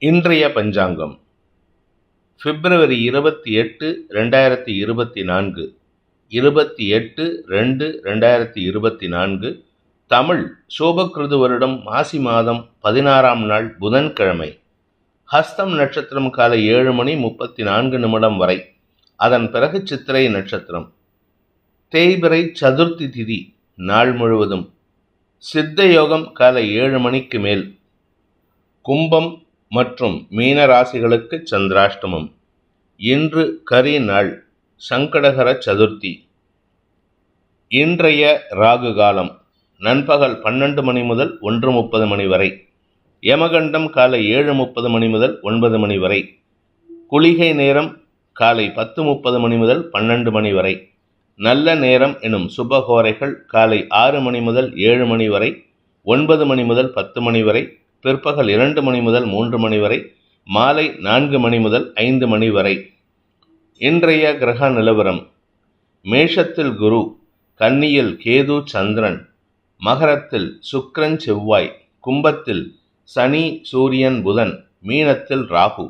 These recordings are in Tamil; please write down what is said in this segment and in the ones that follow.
இன்றைய பஞ்சாங்கம் பிப்ரவரி 28, 2024, 28/2/2024, தமிழ் சோபக்கிருது வருடம் மாசி மாதம் 16ஆம் நாள் புதன்கிழமை. ஹஸ்தம் நட்சத்திரம் காலை 7:34 வரை, அதன் பிறகு சித்திரை நட்சத்திரம். தேய்பிறை சதுர்த்தி திதி நாள் முழுவதும். சித்த யோகம் காலை 7 மணிக்கு மேல். கும்பம் மற்றும் மீன ராசிகளுக்கு சந்திராஷ்டமம். இன்று கரி நாள், சங்கடகர சதுர்த்தி. இன்றைய ராகு காலம் நண்பகல் 12 மணி முதல் 1:30 மணி வரை. யமகண்டம் காலை 7:30 மணி முதல் 9 மணி வரை. குளிகை நேரம் காலை 10:30 மணி முதல் 12 மணி வரை. நல்ல நேரம் எனும் சுபகோரைகள் காலை 6 மணி முதல் 7 மணி வரை, 9 மணி முதல் 10 மணி வரை, பிற்பகல் 2 மணி முதல் 3 மணி வரை, மாலை 4 மணி முதல் 5 மணி வரை. இன்றைய கிரக நிலவரம்: மேஷத்தில் குரு, கன்னியில் கேது சந்திரன், மகரத்தில் சுக்கிரன் செவ்வாய், கும்பத்தில் சனி சூரியன் புதன், மீனத்தில் ராகு.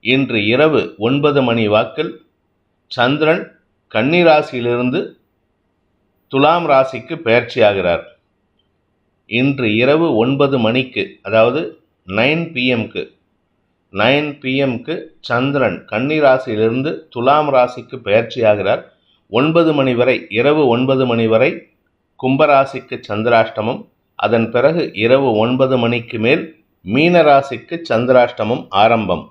இன்று இரவு 9 மணி வாக்கில் சந்திரன் கன்னி ராசியிலிருந்து துலாம் ராசிக்கு பெயர்ச்சியாகிறார். இன்று இரவு 9 மணிக்கு, அதாவது 9 PM சந்திரன் கன்னி ராசியிலிருந்து துலாம் ராசிக்கு பெயர்ச்சியாகிறார். 9 மணி வரை, இரவு 9 மணி வரை கும்பராசிக்கு சந்திராஷ்டமம். அதன் பிறகு இரவு 9 மணிக்கு மேல் மீன ராசிக்கு சந்திராஷ்டமம் ஆரம்பம்.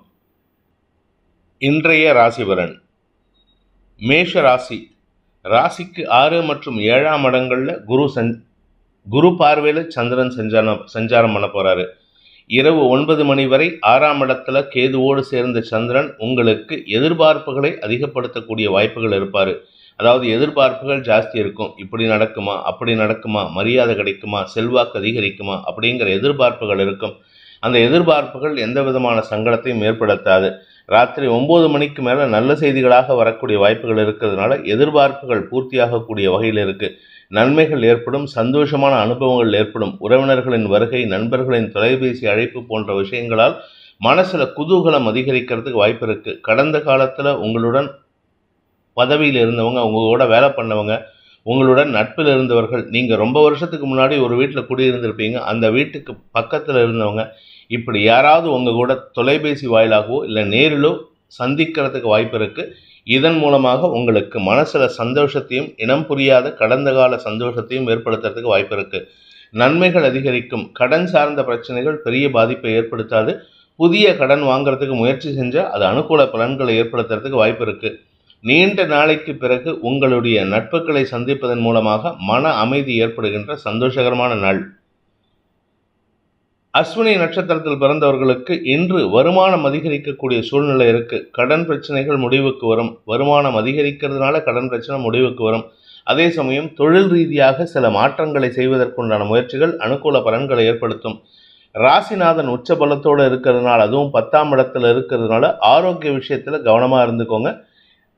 இன்றைய ராசிபலன்: மேஷ ராசி. ராசிக்கு 6 மற்றும் 7ஆம் இடங்களில் குரு பார்வையில் சந்திரன் சஞ்சாரம் பண்ண போறாரு. இரவு 9 மணி வரை 6ஆம் இடத்துல கேதுவோடு சேர்ந்த சந்திரன் உங்களுக்கு எதிர்பார்ப்புகளை அதிகப்படுத்தக்கூடிய வாய்ப்புகள் இருப்பார். அதாவது எதிர்பார்ப்புகள் ஜாஸ்தி இருக்கும். இப்படி நடக்குமா, அப்படி நடக்குமா, மரியாதை கிடைக்குமா, செல்வாக்கு அதிகரிக்குமா அப்படிங்கிற எதிர்பார்ப்புகள் இருக்கும். அந்த எதிர்பார்ப்புகள் எந்த விதமான சங்கடத்தையும் ஏற்படுத்தாது. ராத்திரி 9 மணிக்கு மேலே நல்ல செய்திகளாக வரக்கூடிய வாய்ப்புகள் இருக்கிறதுனால எதிர்பார்ப்புகள் பூர்த்தியாகக்கூடிய வகையில் இருக்குது. நன்மைகள் ஏற்படும், சந்தோஷமான அனுபவங்கள் ஏற்படும். உறவினர்களின் வருகை, நண்பர்களின் தொலைபேசி அழைப்பு போன்ற விஷயங்களால் மனசில் குதூகலம் அதிகரிக்கிறதுக்கு வாய்ப்பு இருக்குது. கடந்த காலத்தில் உங்களுடன் பதவியில் இருந்தவங்க, உங்களோட வேலை பண்ணவங்க, உங்களுடன் நட்பில் இருந்தவர்கள், நீங்கள் ரொம்ப வருஷத்துக்கு முன்னாடி ஒரு வீட்டில் குடியிருந்திருப்பீங்க, அந்த வீட்டுக்கு பக்கத்தில் இருந்தவங்க, இப்படி யாராவது உங்கள் கூட தொலைபேசி வாயிலாகவோ இல்லை நேரிலோ சந்திக்கிறதுக்கு வாய்ப்பு இருக்குது. இதன் மூலமாக உங்களுக்கு மனசில் சந்தோஷத்தையும், இனம் புரியாத கடந்த கால சந்தோஷத்தையும் ஏற்படுத்துறதுக்கு வாய்ப்பு இருக்குது. நன்மைகள் அதிகரிக்கும். கடன் சார்ந்த பிரச்சனைகள் பெரிய பாதிப்பை ஏற்படுத்தாது. புதிய கடன் வாங்குறதுக்கு முயற்சி செஞ்சால் அது அனுகூல பலன்களை ஏற்படுத்துறதுக்கு வாய்ப்பு இருக்குது. நீண்ட நாளைக்கு பிறகு உங்களுடைய நட்புகளை சந்திப்பதன் மூலமாக மன அமைதி ஏற்படுகின்ற சந்தோஷகரமான நாள். அஸ்வினி நட்சத்திரத்தில் பிறந்தவர்களுக்கு இன்று வருமானம் அதிகரிக்கக்கூடிய சூழ்நிலை இருக்கு. கடன் பிரச்சனைகள் முடிவுக்கு வரும். வருமானம் அதிகரிக்கிறதுனால கடன் பிரச்சனை முடிவுக்கு வரும். அதே சமயம் தொழில் ரீதியாக சில மாற்றங்களை செய்வதற்குண்டான முயற்சிகள் அனுகூல பலன்களை ஏற்படுத்தும். ராசிநாதன் உச்ச பலத்தோடு இருக்கிறதுனால, அதுவும் 10ஆம் இடத்துல இருக்கிறதுனால ஆரோக்கிய விஷயத்துல கவனமா இருந்துக்கோங்க.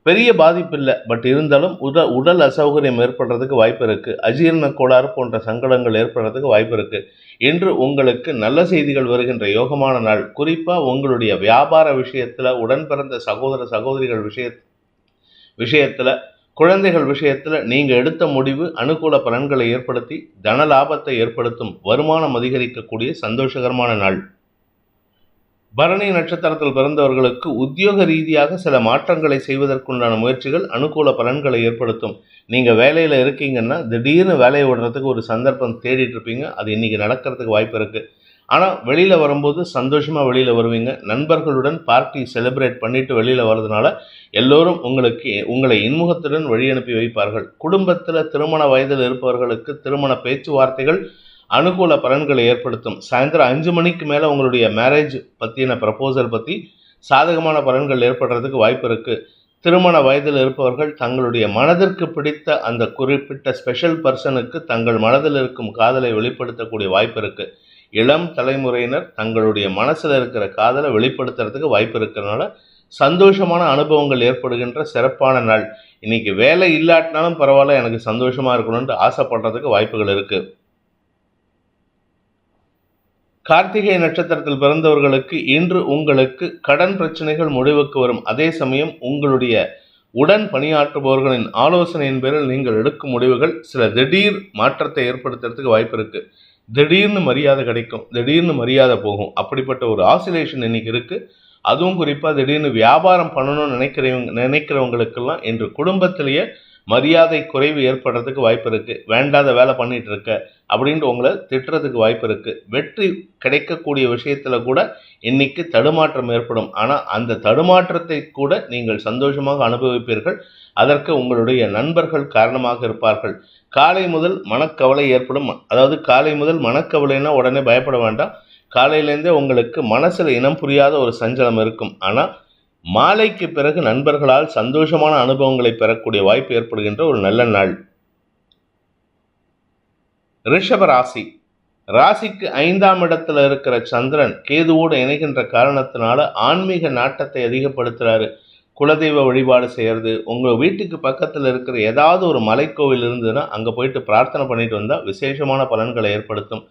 பெரிய பாதிப்பு இல்லை, பட் இருந்தாலும் உடல் அசௌகரியம் ஏற்படுறதுக்கு வாய்ப்பு இருக்குது. அஜீரண கோளாறு போன்ற சங்கடங்கள் ஏற்படுறதுக்கு வாய்ப்பு இருக்குது. இன்று உங்களுக்கு நல்ல செய்திகள் வருகின்ற யோகமான நாள். குறிப்பாக உங்களுடைய வியாபார விஷயத்தில், உடன் பிறந்த சகோதர சகோதரிகள் விஷயத்தில், குழந்தைகள் விஷயத்தில் நீங்கள் எடுத்த முடிவு அனுகூல பலன்களை ஏற்படுத்தி தன லாபத்தை ஏற்படுத்தும். வருமானம் அதிகரிக்கக்கூடிய சந்தோஷகரமான நாள். பரணி நட்சத்திரத்தில் பிறந்தவர்களுக்கு உத்தியோக ரீதியாக சில மாற்றங்களை செய்வதற்குண்டான முயற்சிகள் அனுகூல பலன்களை ஏற்படுத்தும். நீங்கள் வேலையில் இருக்கீங்கன்னா திடீர்னு வேலையை விடுறதுக்கு ஒரு சந்தர்ப்பம் தேடிட்டு இருப்பீங்க. அது இன்றைக்கி நடக்கிறதுக்கு வாய்ப்பு இருக்குது. ஆனால் வெளியில் வரும்போது சந்தோஷமாக வெளியில் வருவீங்க. நண்பர்களுடன் பார்ட்டி செலிப்ரேட் பண்ணிவிட்டு வெளியில் வர்றதுனால எல்லோரும் உங்களை இன்முகத்துடன் வழி அனுப்பி வைப்பார்கள். குடும்பத்தில் திருமண வயதில் இருப்பவர்களுக்கு திருமண பேச்சுவார்த்தைகள் அனுகூல பலன்களை ஏற்படுத்தும். சாயந்தரம் 5 மணிக்கு மேலே உங்களுடைய மேரேஜ் பற்றின ப்ரப்போசல் பற்றி சாதகமான பலன்கள் ஏற்படுறதுக்கு வாய்ப்பு இருக்குது. திருமண வயதில் இருப்பவர்கள் தங்களுடைய மனதிற்கு பிடித்த அந்த குறிப்பிட்ட ஸ்பெஷல் பர்சனுக்கு தங்கள் மனதில் இருக்கும் காதலை வெளிப்படுத்தக்கூடிய வாய்ப்பு இருக்குது. இளம் தலைமுறையினர் தங்களுடைய மனசில் இருக்கிற காதலை வெளிப்படுத்துறதுக்கு வாய்ப்பு இருக்கிறதுனால சந்தோஷமான அனுபவங்கள் ஏற்படுகின்ற சிறப்பான நாள். இன்னைக்கு வேலை இல்லாட்டினாலும் பரவாயில்ல, எனக்கு சந்தோஷமாக இருக்கணும்னு ஆசைப்படுறதுக்கு வாய்ப்புகள் இருக்குது. கார்த்திகை நட்சத்திரத்தில் பிறந்தவர்களுக்கு இன்று உங்களுக்கு கடன் பிரச்சனைகள் முடிவுக்கு வரும். அதே சமயம் உங்களுடைய உடன் பணியாற்றுபவர்களின் ஆலோசனையின் பேரில் நீங்கள் எடுக்கும் முடிவுகள் சில திடீர் மாற்றத்தை ஏற்படுத்துறதுக்கு வாய்ப்பு இருக்குது. திடீர்னு மரியாதை கிடைக்கும், திடீர்னு மரியாதை போகும். அப்படிப்பட்ட ஒரு ஆசிலேஷன் இன்னைக்கு இருக்குது. அதுவும் குறிப்பாக திடீர்னு வியாபாரம் பண்ணணும்னு நினைக்கிறவங்களுக்கெல்லாம் இன்று குடும்பத்திலேயே மரியாதை குறைவு ஏற்படுறதுக்கு வாய்ப்பு இருக்குது. வேண்டாத வேலை பண்ணிட்டு இருக்க அப்படின்ட்டு உங்களை திட்டுறதுக்கு வாய்ப்பு இருக்குது. வெற்றி கிடைக்கக்கூடிய விஷயத்தில் கூட இன்னைக்கு தடுமாற்றம் ஏற்படும். ஆனால் அந்த தடுமாற்றத்தை கூட நீங்கள் சந்தோஷமாக அனுபவிப்பீர்கள். அதற்கு உங்களுடைய நண்பர்கள் காரணமாக இருப்பார்கள். காலை முதல் மனக்கவலை ஏற்படும். அதாவது காலை முதல் மனக்கவலைன்னா உடனே பயப்பட வேண்டாம். காலையிலேருந்தே உங்களுக்கு மனசில் இனம் புரியாத ஒரு சஞ்சலம் இருக்கும். ஆனால் மாலைக்கு பிறகு நண்பர்களால் சந்தோஷமான அனுபவங்களை பெறக்கூடிய வாய்ப்பு ஏற்படுகின்ற ஒரு நல்ல நாள். ரிஷப ராசி. ராசிக்கு 5ஆம் இடத்துல இருக்கிற சந்திரன் கேதுவோடு இணைகின்ற காரணத்தினால ஆன்மீக நாட்டத்தை அதிகப்படுத்துறாரு. குலதெய்வ வழிபாடு செய்கிறது. உங்கள் வீட்டுக்கு பக்கத்தில் இருக்கிற ஏதாவது ஒரு மலைக்கோவில் இருந்ததுன்னா அங்கே போயிட்டு பிரார்த்தனை பண்ணிட்டு வந்தால் விசேஷமான பலன்களை ஏற்படுத்தும்.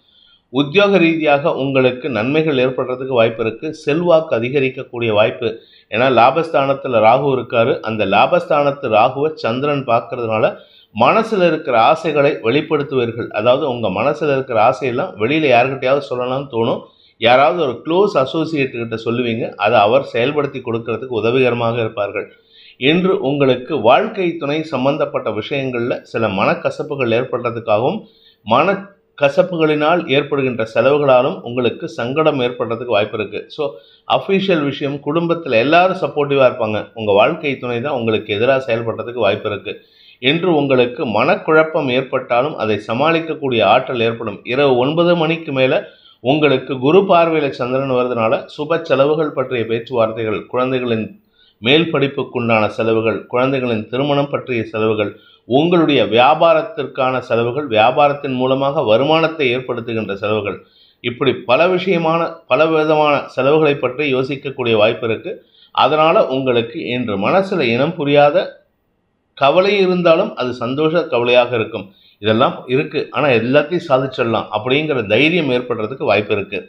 உத்தியோக ரீதியாக உங்களுக்கு நன்மைகள் ஏற்படுறதுக்கு வாய்ப்பு இருக்குது. செல்வாக்கு அதிகரிக்கக்கூடிய வாய்ப்பு. ஏன்னா லாபஸ்தானத்தில் ராகு இருக்காரு. அந்த லாபஸ்தானத்து ராகுவை சந்திரன் பார்க்கறதுனால மனசில் இருக்கிற ஆசைகளை வெளிப்படுத்துவீர்கள். அதாவது உங்கள் மனசில் இருக்கிற ஆசையெல்லாம் வெளியில் யாருக்கிட்டையாவது சொல்லலாம்னு தோணும். யாராவது ஒரு க்ளோஸ் அசோசியேட்டுக்கிட்ட சொல்லுவீங்க. அதை அவர் செயல்படுத்தி கொடுக்கறதுக்கு உதவிகரமாக இருப்பார்கள். இன்று உங்களுக்கு வாழ்க்கை துணை சம்பந்தப்பட்ட விஷயங்களில் சில மனக்கசப்புகள் ஏற்படுறதுக்காகவும் மனக்கசப்புகளினால் ஏற்படுகின்ற செலவுகளாலும் உங்களுக்கு சங்கடம் ஏற்படுறதுக்கு வாய்ப்பு இருக்குது. ஸோ அஃபிஷியல் விஷயம், குடும்பத்தில் எல்லாரும் சப்போர்ட்டிவாக இருப்பாங்க. உங்கள் வாழ்க்கை துணை தான் உங்களுக்கு எதிராக செயல்படுறதுக்கு வாய்ப்பு இருக்குது. இன்று உங்களுக்கு மனக்குழப்பம் ஏற்பட்டாலும் அதை சமாளிக்கக்கூடிய ஆற்றல் ஏற்படும். இரவு 9 மணிக்கு மேலே உங்களுக்கு குரு பார்வையில் சந்திரன் வருதுனால சுப செலவுகள் பற்றிய பேச்சுவார்த்தைகள், குழந்தைகளின் மேல் படிப்புக்குண்டான செலவுகள், குழந்தைகளின் திருமணம் பற்றிய செலவுகள், உங்களுடைய வியாபாரத்திற்கான செலவுகள், வியாபாரத்தின் மூலமாக வருமானத்தை ஏற்படுத்துகின்ற செலவுகள், இப்படி பல விதமான செலவுகளை பற்றி யோசிக்கக்கூடிய வாய்ப்பு இருக்குது. அதனால் உங்களுக்கு இன்று மனசில் இனம் புரியாத கவலை இருந்தாலும் அது சந்தோஷ கவலையாக இருக்கும். இதெல்லாம் இருக்குது, ஆனால் எல்லாத்தையும் சாதிச்சிடலாம் அப்படிங்கிற தைரியம் ஏற்படுறதுக்கு வாய்ப்பு இருக்குது.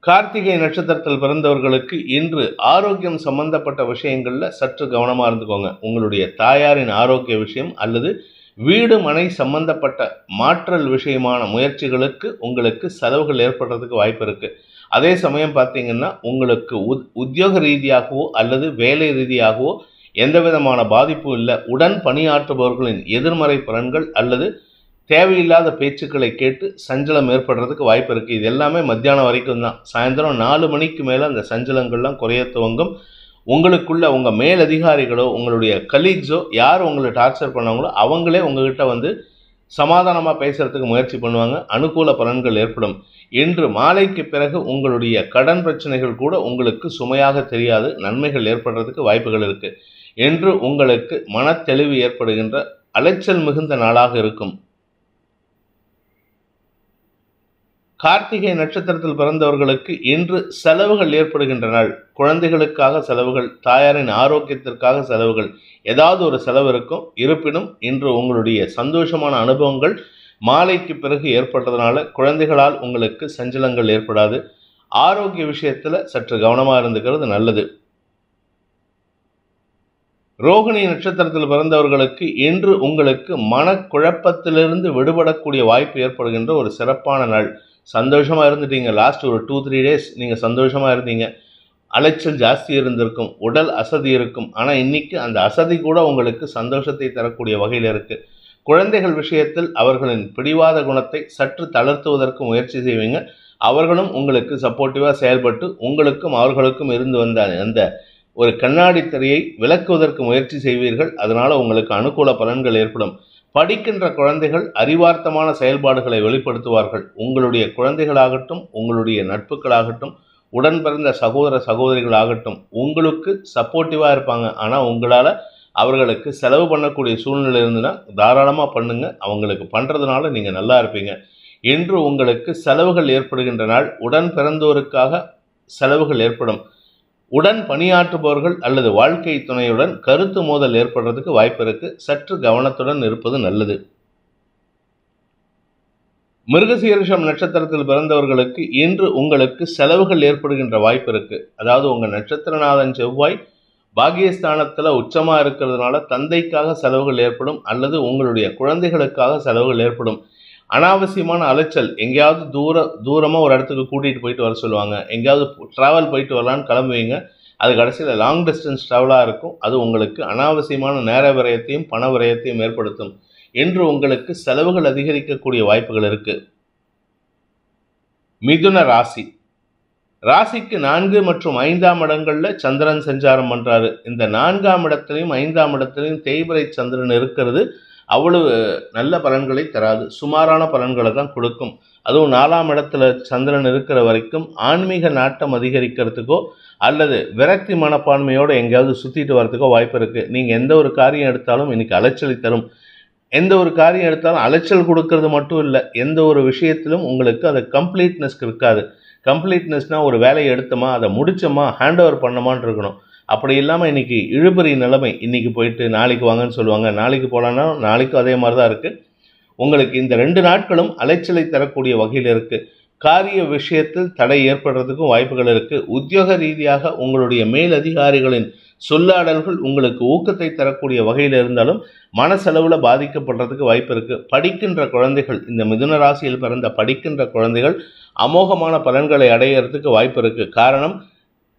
கார்த்திகை நட்சத்திரத்தில் பிறந்தவர்களுக்கு இன்று ஆரோக்கியம் சம்பந்தப்பட்ட விஷயங்களில் சற்று கவனமாக இருந்துக்கோங்க. உங்களுடைய தாயாரின் ஆரோக்கிய விஷயம் அல்லது வீடு மனை சம்பந்தப்பட்ட மாற்றல் விஷயமான முயற்சிகளுக்கு உங்களுக்கு செலவுகள் ஏற்படுறதுக்கு வாய்ப்பு இருக்குது. அதே சமயம் பார்த்தீங்கன்னா உங்களுக்கு உத்தியோக ரீதியாகவோ அல்லது வேலை ரீதியாகவோ எந்த விதமான பாதிப்பும் இல்லை. உடன் பணியாற்றுபவர்களின் எதிர்மறை பலன்கள் அல்லது தேவையில்லாத பேச்சுக்களை கேட்டு சஞ்சலம் ஏற்படுறதுக்கு வாய்ப்பு இருக்குது. இது எல்லாமே மத்தியானம் வரைக்கும் தான். சாயந்தரம் 4 மணிக்கு மேலே அந்த சஞ்சலங்கள்லாம் குறைய துவங்கும். உங்களுக்குள்ள உங்கள் மேலதிகாரிகளோ உங்களுடைய கலீக்ஸோ யார் உங்களை டார்ச்சர் பண்ணாங்களோ அவங்களே உங்ககிட்ட வந்து சமாதானமாக பேசுகிறதுக்கு முயற்சி பண்ணுவாங்க. அனுகூல பலன்கள் ஏற்படும். இன்று மாலைக்கு பிறகு உங்களுடைய கடன் பிரச்சனைகள் கூட உங்களுக்கு சுமையாக தெரியாது. நன்மைகள் ஏற்படுறதுக்கு வாய்ப்புகள் இருக்குது. என்று உங்களுக்கு மனத்தெளிவு ஏற்படுகின்ற அலைச்சல் மிகுந்த நாளாக இருக்கும். கார்த்திகை நட்சத்திரத்தில் பிறந்தவர்களுக்கு இன்று செலவுகள் ஏற்படுகின்ற நாள். குழந்தைகளுக்காக செலவுகள், தாயாரின் ஆரோக்கியத்திற்காக செலவுகள், ஏதாவது ஒரு செலவு இருக்கும். இருப்பினும் இன்று உங்களுடைய சந்தோஷமான அனுபவங்கள் மாலைக்கு பிறகு ஏற்பட்டதுனால குழந்தைகளால் உங்களுக்கு சஞ்சலங்கள் ஏற்படாது. ஆரோக்கிய விஷயத்தில் சற்று கவனமாக இருந்துக்கிறது நல்லது. ரோகிணி நட்சத்திரத்தில் பிறந்தவர்களுக்கு இன்று உங்களுக்கு மனக்குழப்பத்திலிருந்து விடுபடக்கூடிய வாய்ப்பு ஏற்படுகின்ற ஒரு சிறப்பான நாள். சந்தோஷமாக இருந்துட்டீங்க. லாஸ்ட் ஒரு 2-3 டேஸ் நீங்கள் சந்தோஷமாக இருந்தீங்க. அலைச்சல் ஜாஸ்தி இருந்திருக்கும், உடல் அசதி இருக்கும். ஆனால் இன்னைக்கு அந்த அசதி கூட உங்களுக்கு சந்தோஷத்தை தரக்கூடிய வகையில் இருக்குது. குழந்தைகள் விஷயத்தில் அவர்களின் பிடிவாத குணத்தை சற்று தளர்த்துவதற்கு முயற்சி செய்வீங்க. அவர்களும் உங்களுக்கு சப்போர்ட்டிவாக செயல்பட்டு உங்களுக்கும் அவர்களுக்கும் இருந்து வந்த அந்த ஒரு கண்ணாடி திரையை விளக்குவதற்கு முயற்சி செய்வீர்கள். அதனால் உங்களுக்கு அனுகூல பலன்கள் ஏற்படும். படிக்கின்ற குழந்தைகள் அறிவார்த்தமான செயல்பாடுகளை வெளிப்படுத்துவார்கள். உங்களுடைய குழந்தைகளாகட்டும், உங்களுடைய நட்புகளாகட்டும், உடன் பிறந்த சகோதர சகோதரிகளாகட்டும் உங்களுக்கு சப்போர்ட்டிவாக இருப்பாங்க. ஆனால் உங்களால் அவர்களுக்கு செலவு பண்ணக்கூடிய சூழ்நிலை இருந்துன்னா தாராளமாக பண்ணுங்க. அவங்களுக்கு பண்ணுறதுனால நீங்கள் நல்லா இருப்பீங்க. இன்று உங்களுக்கு செலவுகள் ஏற்படுகின்ற நாள். உடன் பிறந்தோருக்காக செலவுகள் ஏற்படும். உடன் பணியாற்றுபவர்கள் அல்லது வாழ்க்கை துணையுடன் கருத்து மோதல் ஏற்படுறதுக்கு வாய்ப்பு இருக்குது. சற்று கவனத்துடன் இருப்பது நல்லது. மிருகசீரிஷம் நட்சத்திரத்தில் பிறந்தவர்களுக்கு இன்று உங்களுக்கு செலவுகள் ஏற்படுகின்ற வாய்ப்பு இருக்கு. அதாவது உங்க நட்சத்திரநாதன் செவ்வாய் பாகியஸ்தானத்துல உச்சமா இருக்கிறதுனால தந்தைக்காக செலவுகள் ஏற்படும், அல்லது உங்களுடைய குழந்தைகளுக்காக செலவுகள் ஏற்படும். அனாவசியமான அலைச்சல், எங்கேயாவது தூரமா ஒரு இடத்துக்கு கூட்டிகிட்டு போயிட்டு வர சொல்லுவாங்க, எங்கேயாவது ட்ராவல் போயிட்டு வரலான்னு கிளம்புவீங்க, அது கடைசியில் லாங் டிஸ்டன்ஸ் ட்ராவலாக இருக்கும். அது உங்களுக்கு அனாவசியமான நேர விரயத்தையும் பண விரயத்தையும் ஏற்படுத்தும். என்று உங்களுக்கு செலவுகள் அதிகரிக்கக்கூடிய வாய்ப்புகள் இருக்கு. மிதுன ராசி, ராசிக்கு 4 மற்றும் 5ஆம் இடங்கள்ல சந்திரன் சஞ்சாரம் பண்றாரு. இந்த 4ஆம் இடத்திலையும் 5ஆம் இடத்திலையும் தேய்பிறை சந்திரன் இருக்கிறது அவ்வளவு நல்ல பலன்களை தராது, சுமாரான பலன்களை தான் கொடுக்கும். அதுவும் 4ஆம் இடத்துல சந்திரன் இருக்கிற வரைக்கும் ஆன்மீக நாட்டம் அதிகரிக்கிறதுக்கோ அல்லது விரக்தி மனப்பான்மையோடு எங்கேயாவது சுற்றிட்டு வரதுக்கோ வாய்ப்பு இருக்குது. நீங்கள் எந்த ஒரு காரியம் எடுத்தாலும் இன்னைக்கு அலைச்சலை தரும். எந்த ஒரு காரியம் எடுத்தாலும் அலைச்சல் கொடுக்கறது மட்டும் இல்லை, எந்த ஒரு விஷயத்திலும் உங்களுக்கு அது கம்ப்ளீட்னஸ் இருக்காது. கம்ப்ளீட்னஸ்னால் ஒரு வேலையை எடுத்தோமா, அதை முடித்தோமா, ஹேண்ட் ஓவர் பண்ணமான்னு இருக்கணும். அப்படி இல்லாமல் இன்றைக்கி இழுபறி நிலைமை. இன்றைக்கி போயிட்டு நாளைக்கு வாங்கன்னு சொல்லுவாங்க, நாளைக்கு போகலான்னா நாளைக்கும் அதே மாதிரி தான் இருக்குது. உங்களுக்கு இந்த 2 நாட்களும் அலைச்சலை தரக்கூடிய வகையில் இருக்குது. காரிய விஷயத்தில் தடை ஏற்படுறதுக்கும் வாய்ப்புகள் இருக்குது. உத்தியோக ரீதியாக உங்களுடைய மேலதிகாரிகளின் சொல்லாடல்கள் உங்களுக்கு ஊக்கத்தை தரக்கூடிய வகையில் இருந்தாலும் மனசெலவில் பாதிக்கப்படுறதுக்கு வாய்ப்பு இருக்குது. படிக்கின்ற குழந்தைகள், இந்த மிதுன ராசியில் பிறந்த படிக்கின்ற குழந்தைகள் அமோகமான பலன்களை அடையிறதுக்கு வாய்ப்பு இருக்குது. காரணம்,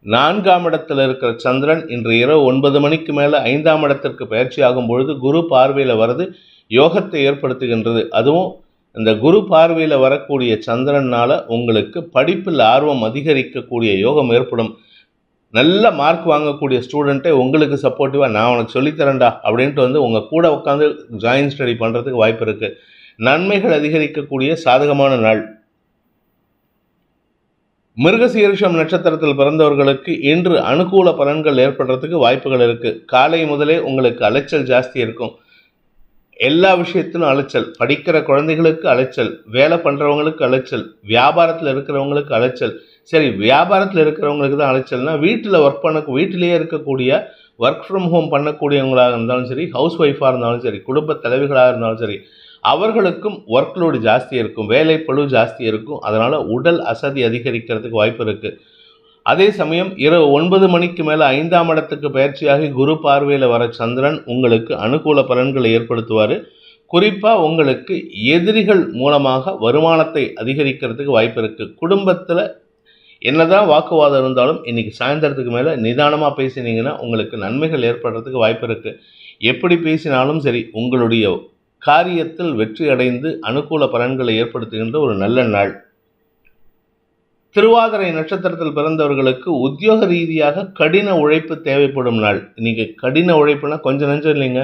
4ஆம் இடத்தில் இருக்கிற சந்திரன் இன்று இரவு 9 மணிக்கு மேலே 5ஆம் இடத்திற்கு பயிற்சி ஆகும் பொழுது குரு பார்வையில் வருது, யோகத்தை ஏற்படுத்துகின்றது. அதுவும் இந்த குரு பார்வையில் வரக்கூடிய சந்திரனால் உங்களுக்கு படிப்பில் ஆர்வம் அதிகரிக்கக்கூடிய யோகம் ஏற்படும். நல்ல மார்க் வாங்கக்கூடிய ஸ்டூடெண்ட்டே உங்களுக்கு சப்போர்ட்டிவாக நான் உனக்கு சொல்லித்தரேன்டா அப்படின்ட்டு உங்கள் கூட உட்காந்து ஜாயின் ஸ்டடி பண்ணுறதுக்கு வாய்ப்பு இருக்குது. நன்மைகள் அதிகரிக்கக்கூடிய சாதகமான நாள். மிருகசீரிஷம் நட்சத்திரத்தில் பிறந்தவர்களுக்கு இன்று அனுகூல பலன்கள் ஏற்படுறதுக்கு வாய்ப்புகள் இருக்குது. காலை முதலே உங்களுக்கு அலைச்சல் ஜாஸ்தி இருக்கும். எல்லா விஷயத்திலும் அலைச்சல். படிக்கிற குழந்தைகளுக்கு அலைச்சல், வேலை பண்ணுறவங்களுக்கு அலைச்சல், வியாபாரத்தில் இருக்கிறவங்களுக்கு அலைச்சல். சரி, வியாபாரத்தில் இருக்கிறவங்களுக்கு தான் அலைச்சல்னா வீட்டில் வீட்டிலேயே இருக்கக்கூடிய ஒர்க் ஃப்ரம் ஹோம் பண்ணக்கூடியவங்களாக இருந்தாலும் சரி, ஹவுஸ் ஒய்ஃபாக இருந்தாலும் சரி, குடும்ப தலைவிகளாக இருந்தாலும் சரி, அவர்களுக்கும் ஒர்க் லோடு ஜாஸ்தி இருக்கும், வேலை பளு ஜாஸ்தி இருக்கும். அதனால் உடல் அசதி அதிகரிக்கிறதுக்கு வாய்ப்பு இருக்குது. அதே சமயம் இரவு 9 மணிக்கு மேலே 5ஆம் இடத்துக்கு பயிற்சியாகி குரு பார்வையில் வர சந்திரன் உங்களுக்கு அனுகூல பலன்களை ஏற்படுத்துவார். குறிப்பாக உங்களுக்கு எதிரிகள் மூலமாக வருமானத்தை அதிகரிக்கிறதுக்கு வாய்ப்பு இருக்குது. குடும்பத்தில் என்னதான் வாக்குவாதம் இருந்தாலும் இன்றைக்கி சாயந்தரத்துக்கு மேலே நிதானமாக பேசினீங்கன்னா உங்களுக்கு நன்மைகள் ஏற்படுறதுக்கு வாய்ப்பு இருக்குது. எப்படி பேசினாலும் சரி, உங்களுடைய காரியத்தில் வெற்றி அடைந்து அனுகூல பலன்களை ஏற்படுத்துகின்ற ஒரு நல்ல நாள். திருவாதிரை நட்சத்திரத்தில் பிறந்தவர்களுக்கு உத்தியோக ரீதியாக கடின உழைப்பு தேவைப்படும் நாள். இன்றைக்கி கடின உழைப்புனா கொஞ்சம் நஞ்சம் இல்லைங்க.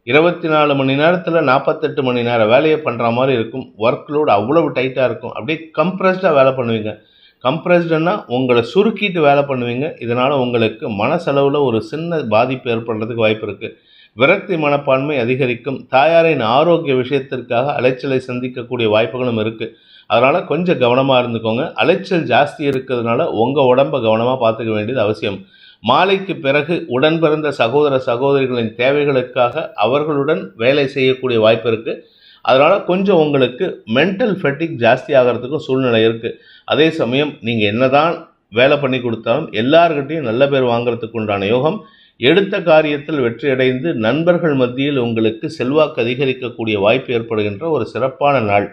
24 மணி நேரத்தில் 48 மணி நேரம் வேலையை பண்ணுற மாதிரி இருக்கும். ஒர்க் லோடு அவ்வளவு டைட்டாக இருக்கும். அப்படியே கம்ப்ரெஸ்டாக வேலை பண்ணுவீங்க. கம்ப்ரெஸ்டுன்னா உங்களை சுருக்கிட்டு வேலை பண்ணுவீங்க. இதனால் உங்களுக்கு மனசெலவில் ஒரு சின்ன பாதிப்பு ஏற்படுறதுக்கு வாய்ப்பு இருக்குது. விரக்தி மனப்பான்மை அதிகரிக்கும். தாயாரின் ஆரோக்கிய விஷயத்திற்காக அலைச்சலை சந்திக்கக்கூடிய வாய்ப்புகளும் இருக்குது. அதனால் கொஞ்சம் கவனமாக இருந்துக்கோங்க. அலைச்சல் ஜாஸ்தி இருக்கிறதுனால உங்கள் உடம்பை கவனமாக பார்த்துக்க வேண்டியது அவசியம். மாலைக்கு பிறகு உடன் பிறந்த சகோதர சகோதரிகளின் தேவைகளுக்காக அவர்களுடன் வேலை செய்யக்கூடிய வாய்ப்பு இருக்குது. அதனால் கொஞ்சம் உங்களுக்கு மென்டல் ஃபெட்டிக் ஜாஸ்தி ஆகிறதுக்கும் சூழ்நிலை இருக்குது. அதே சமயம் நீங்கள் என்னதான் வேலை பண்ணி கொடுத்தாலும் எல்லார்கிட்டையும் நல்ல பேர் வாங்கிறதுக்கு உண்டான யோகம். எடுத்த காரியத்தில் வெற்றியடைந்து நண்பர்கள் மத்தியில் உங்களுக்கு செல்வாக்கு அதிகரிக்கக்கூடிய வாய்ப்பு ஏற்படுகின்ற ஒரு சிறப்பான நாள்.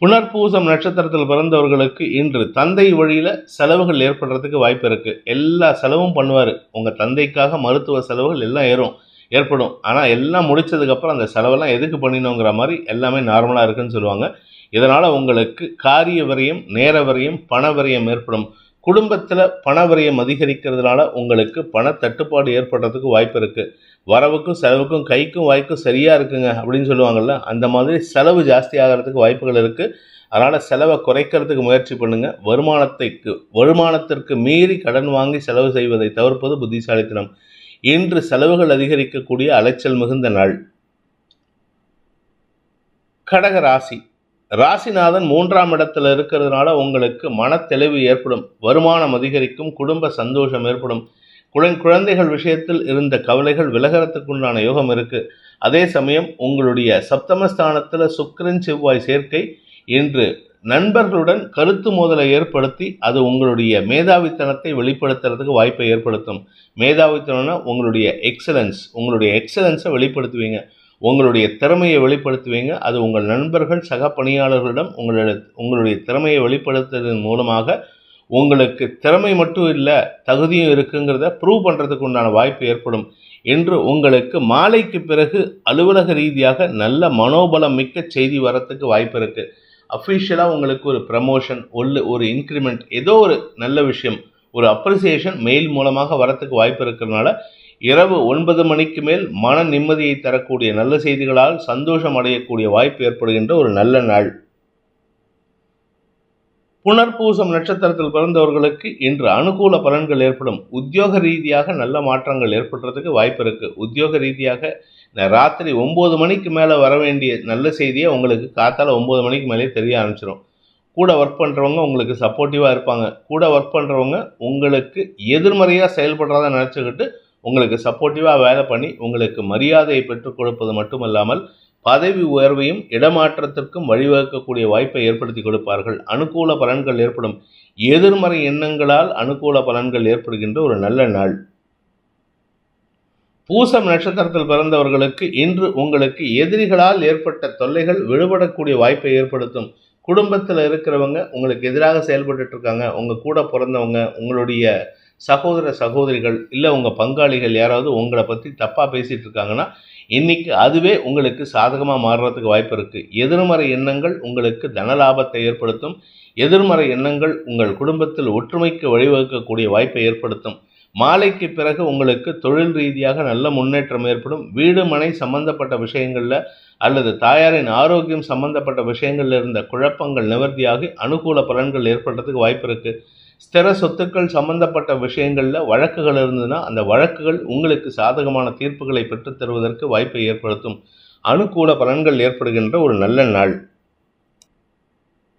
புனர்பூசம் நட்சத்திரத்தில் பிறந்தவர்களுக்கு இன்று தந்தை வழியில் செலவுகள் ஏற்படுறதுக்கு வாய்ப்பு இருக்குது. எல்லா செலவும் பண்ணுவார். உங்கள் தந்தைக்காக மருத்துவ செலவுகள் எல்லாம் ஏற்படும். ஆனால் எல்லாம் முடித்ததுக்கப்புறம் அந்த செலவெல்லாம் எதுக்கு பண்ணினோங்கிற மாதிரி எல்லாமே நார்மலாக இருக்குன்னு சொல்லுவாங்க. இதனால் உங்களுக்கு காரிய விரயம், நேர விரயம், பண விரயம் ஏற்படும். குடும்பத்தில் பண விரயம் அதிகரிக்கிறதுனால உங்களுக்கு பண தட்டுப்பாடு ஏற்படுறதுக்கு வாய்ப்பு இருக்குது. வரவுக்கும் செலவுக்கும் கைக்கும் வாய்க்கும் சரியாக இருக்குங்க அப்படின்னு சொல்லுவாங்கள்ல, அந்த மாதிரி செலவு ஜாஸ்தி ஆகிறதுக்கு வாய்ப்புகள் இருக்குது. அதனால் செலவை குறைக்கிறதுக்கு முயற்சி பண்ணுங்கள். வருமானத்திற்கு மீறி கடன் வாங்கி செலவு செய்வதை தவிர்ப்பது புத்திசாலித்தனம். இன்று செலவுகள் அதிகரிக்கக்கூடிய அலைச்சல் மிகுந்த நாள். கடக ராசி, ராசிநாதன் 3ஆம் இடத்துல இருக்கிறதுனால உங்களுக்கு மனத்தெளிவு ஏற்படும். வருமானம் அதிகரிக்கும். குடும்ப சந்தோஷம் ஏற்படும். குழந்தைகள் விஷயத்தில் இருந்த கவலைகள் விலகிறதுக்குண்டான யோகம் இருக்கு. அதே சமயம் உங்களுடைய சப்தமஸ்தானத்தில் சுக்கிரன் செவ்வாய் சேர்க்கை இன்று நண்பர்களுடன் கருத்து மோதலை ஏற்படுத்தி அது உங்களுடைய மேதாவித்தனத்தை வெளிப்படுத்துறதுக்கு வாய்ப்பை ஏற்படுத்தும். மேதாவித்தனம்னா உங்களுடைய எக்ஸலன்ஸை வெளிப்படுத்துவீங்க, உங்களுடைய திறமையை வெளிப்படுத்துவீங்க. அது உங்கள் நண்பர்கள் சக பணியாளர்களிடம் உங்களுடைய திறமையை வெளிப்படுத்துவதன் மூலமாக உங்களுக்கு திறமை மட்டும் இல்லை தகுதியும் இருக்குங்கிறத ப்ரூவ் பண்ணுறதுக்கு உண்டான வாய்ப்பு ஏற்படும். இன்று உங்களுக்கு மாலைக்கு பிறகு அலுவலக ரீதியாக நல்ல மனோபலம் மிக்க செய்தி வரத்துக்கு வாய்ப்பு இருக்குது. அஃபிஷியலாக உங்களுக்கு ஒரு ப்ரமோஷன், ஒரு இன்க்ரிமெண்ட், ஏதோ ஒரு நல்ல விஷயம், ஒரு அப்ரிசியேஷன் மெயில் மூலமாக வரத்துக்கு வாய்ப்பு இருக்கிறதுனால இரவு 9 மணிக்கு மேல் மன நிம்மதியை தரக்கூடிய நல்ல செய்திகளால் சந்தோஷம் அடையக்கூடிய வாய்ப்பு ஏற்படுகின்ற ஒரு நல்ல நாள். புனர்பூசம் நட்சத்திரத்தில் பிறந்தவர்களுக்கு இன்று அனுகூல பலன்கள் ஏற்படும். உத்தியோக ரீதியாக நல்ல மாற்றங்கள் ஏற்படுறதுக்கு வாய்ப்பு இருக்குது. உத்தியோக ரீதியாக ராத்திரி 9 மணிக்கு மேலே வர வேண்டிய நல்ல செய்தியை உங்களுக்கு காத்தால 9 மணிக்கு மேலே தெரிய ஆரம்பிச்சிடும். கூட ஒர்க் பண்ணுறவங்க உங்களுக்கு சப்போர்ட்டிவாக இருப்பாங்க. கூட ஒர்க் பண்ணுறவங்க உங்களுக்கு எதிர்மறையாக செயல்படுறதா நினச்சிக்கிட்டு உங்களுக்கு சப்போர்ட்டிவாக வேலை பண்ணி உங்களுக்கு மரியாதையை பெற்றுக் கொடுப்பது மட்டுமல்லாமல் பதவி உயர்வையும் இடமாற்றத்திற்கும் வழிவகுக்கக்கூடிய வாய்ப்பை ஏற்படுத்தி கொடுப்பார்கள். அனுகூல பலன்கள் ஏற்படும். எதிர்மறை எண்ணங்களால் அனுகூல பலன்கள் ஏற்படுகின்ற ஒரு நல்ல நாள். பூசம் நட்சத்திரத்தில் பிறந்தவர்களுக்கு இன்று உங்களுக்கு எதிரிகளால் ஏற்பட்ட தொல்லைகள் விடுபடக்கூடிய வாய்ப்பை ஏற்படுத்தும். குடும்பத்தில் இருக்கிறவங்க உங்களுக்கு எதிராக செயல்பட்டு இருக்காங்க, உங்கள் கூட பிறந்தவங்க, உங்களுடைய சகோதர சகோதரிகள் இல்லை உங்கள் பங்காளிகள் யாராவது உங்களை பற்றி தப்பாக பேசிகிட்டு இருக்காங்கன்னா இன்னைக்கு அதுவே உங்களுக்கு சாதகமாக மாறுறதுக்கு வாய்ப்பு இருக்குது. எதிர்மறை எண்ணங்கள் உங்களுக்கு தனலாபத்தை ஏற்படுத்தும். எதிர்மறை எண்ணங்கள் உங்கள் குடும்பத்தில் ஒற்றுமைக்கு வழிவகுக்கக்கூடிய வாய்ப்பை ஏற்படுத்தும். மாலைக்கு பிறகு உங்களுக்கு தொழில் ரீதியாக நல்ல முன்னேற்றம் ஏற்படும். வீடு மனை சம்பந்தப்பட்ட விஷயங்களில் அல்லது தாயாரின் ஆரோக்கியம் சம்பந்தப்பட்ட விஷயங்களில் இருந்த குழப்பங்கள் நிவர்த்தியாகி அனுகூல பலன்கள் ஏற்படுறதுக்கு வாய்ப்பு இருக்குது. ஸ்திர சொத்துக்கள் சம்பந்தப்பட்ட விஷயங்களில் வழக்குகள் இருந்ததுன்னா அந்த வழக்குகள் உங்களுக்கு சாதகமான தீர்ப்புகளை பெற்றுத் தருவதற்கு வாய்ப்பை ஏற்படுத்தும். அனுகூல பலன்கள் ஏற்படுகின்ற ஒரு நல்ல நாள்.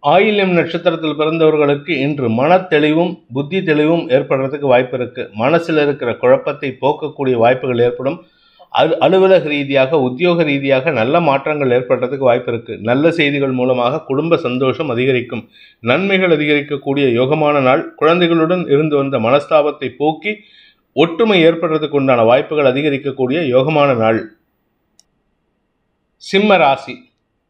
ஆயில்யம் நட்சத்திரத்தில் பிறந்தவர்களுக்கு இன்று மன தெளிவும் புத்தி தெளிவும் ஏற்படுறதுக்கு வாய்ப்பு இருக்குது. மனசில் இருக்கிற குழப்பத்தை போக்கக்கூடிய வாய்ப்புகள் ஏற்படும். அலுவலக ரீதியாக உத்தியோக ரீதியாக நல்ல மாற்றங்கள் ஏற்படுறதுக்கு வாய்ப்பு இருக்குது. நல்ல செய்திகள் மூலமாக குடும்ப சந்தோஷம் அதிகரிக்கும். நன்மைகள் அதிகரிக்கக்கூடிய யோகமான நாள். குழந்தைகளுடன் இருந்து வந்த மனஸ்தாபத்தை போக்கி ஒற்றுமை ஏற்படுறதுக்கு உண்டான வாய்ப்புகள் அதிகரிக்கக்கூடிய யோகமான நாள். சிம்ம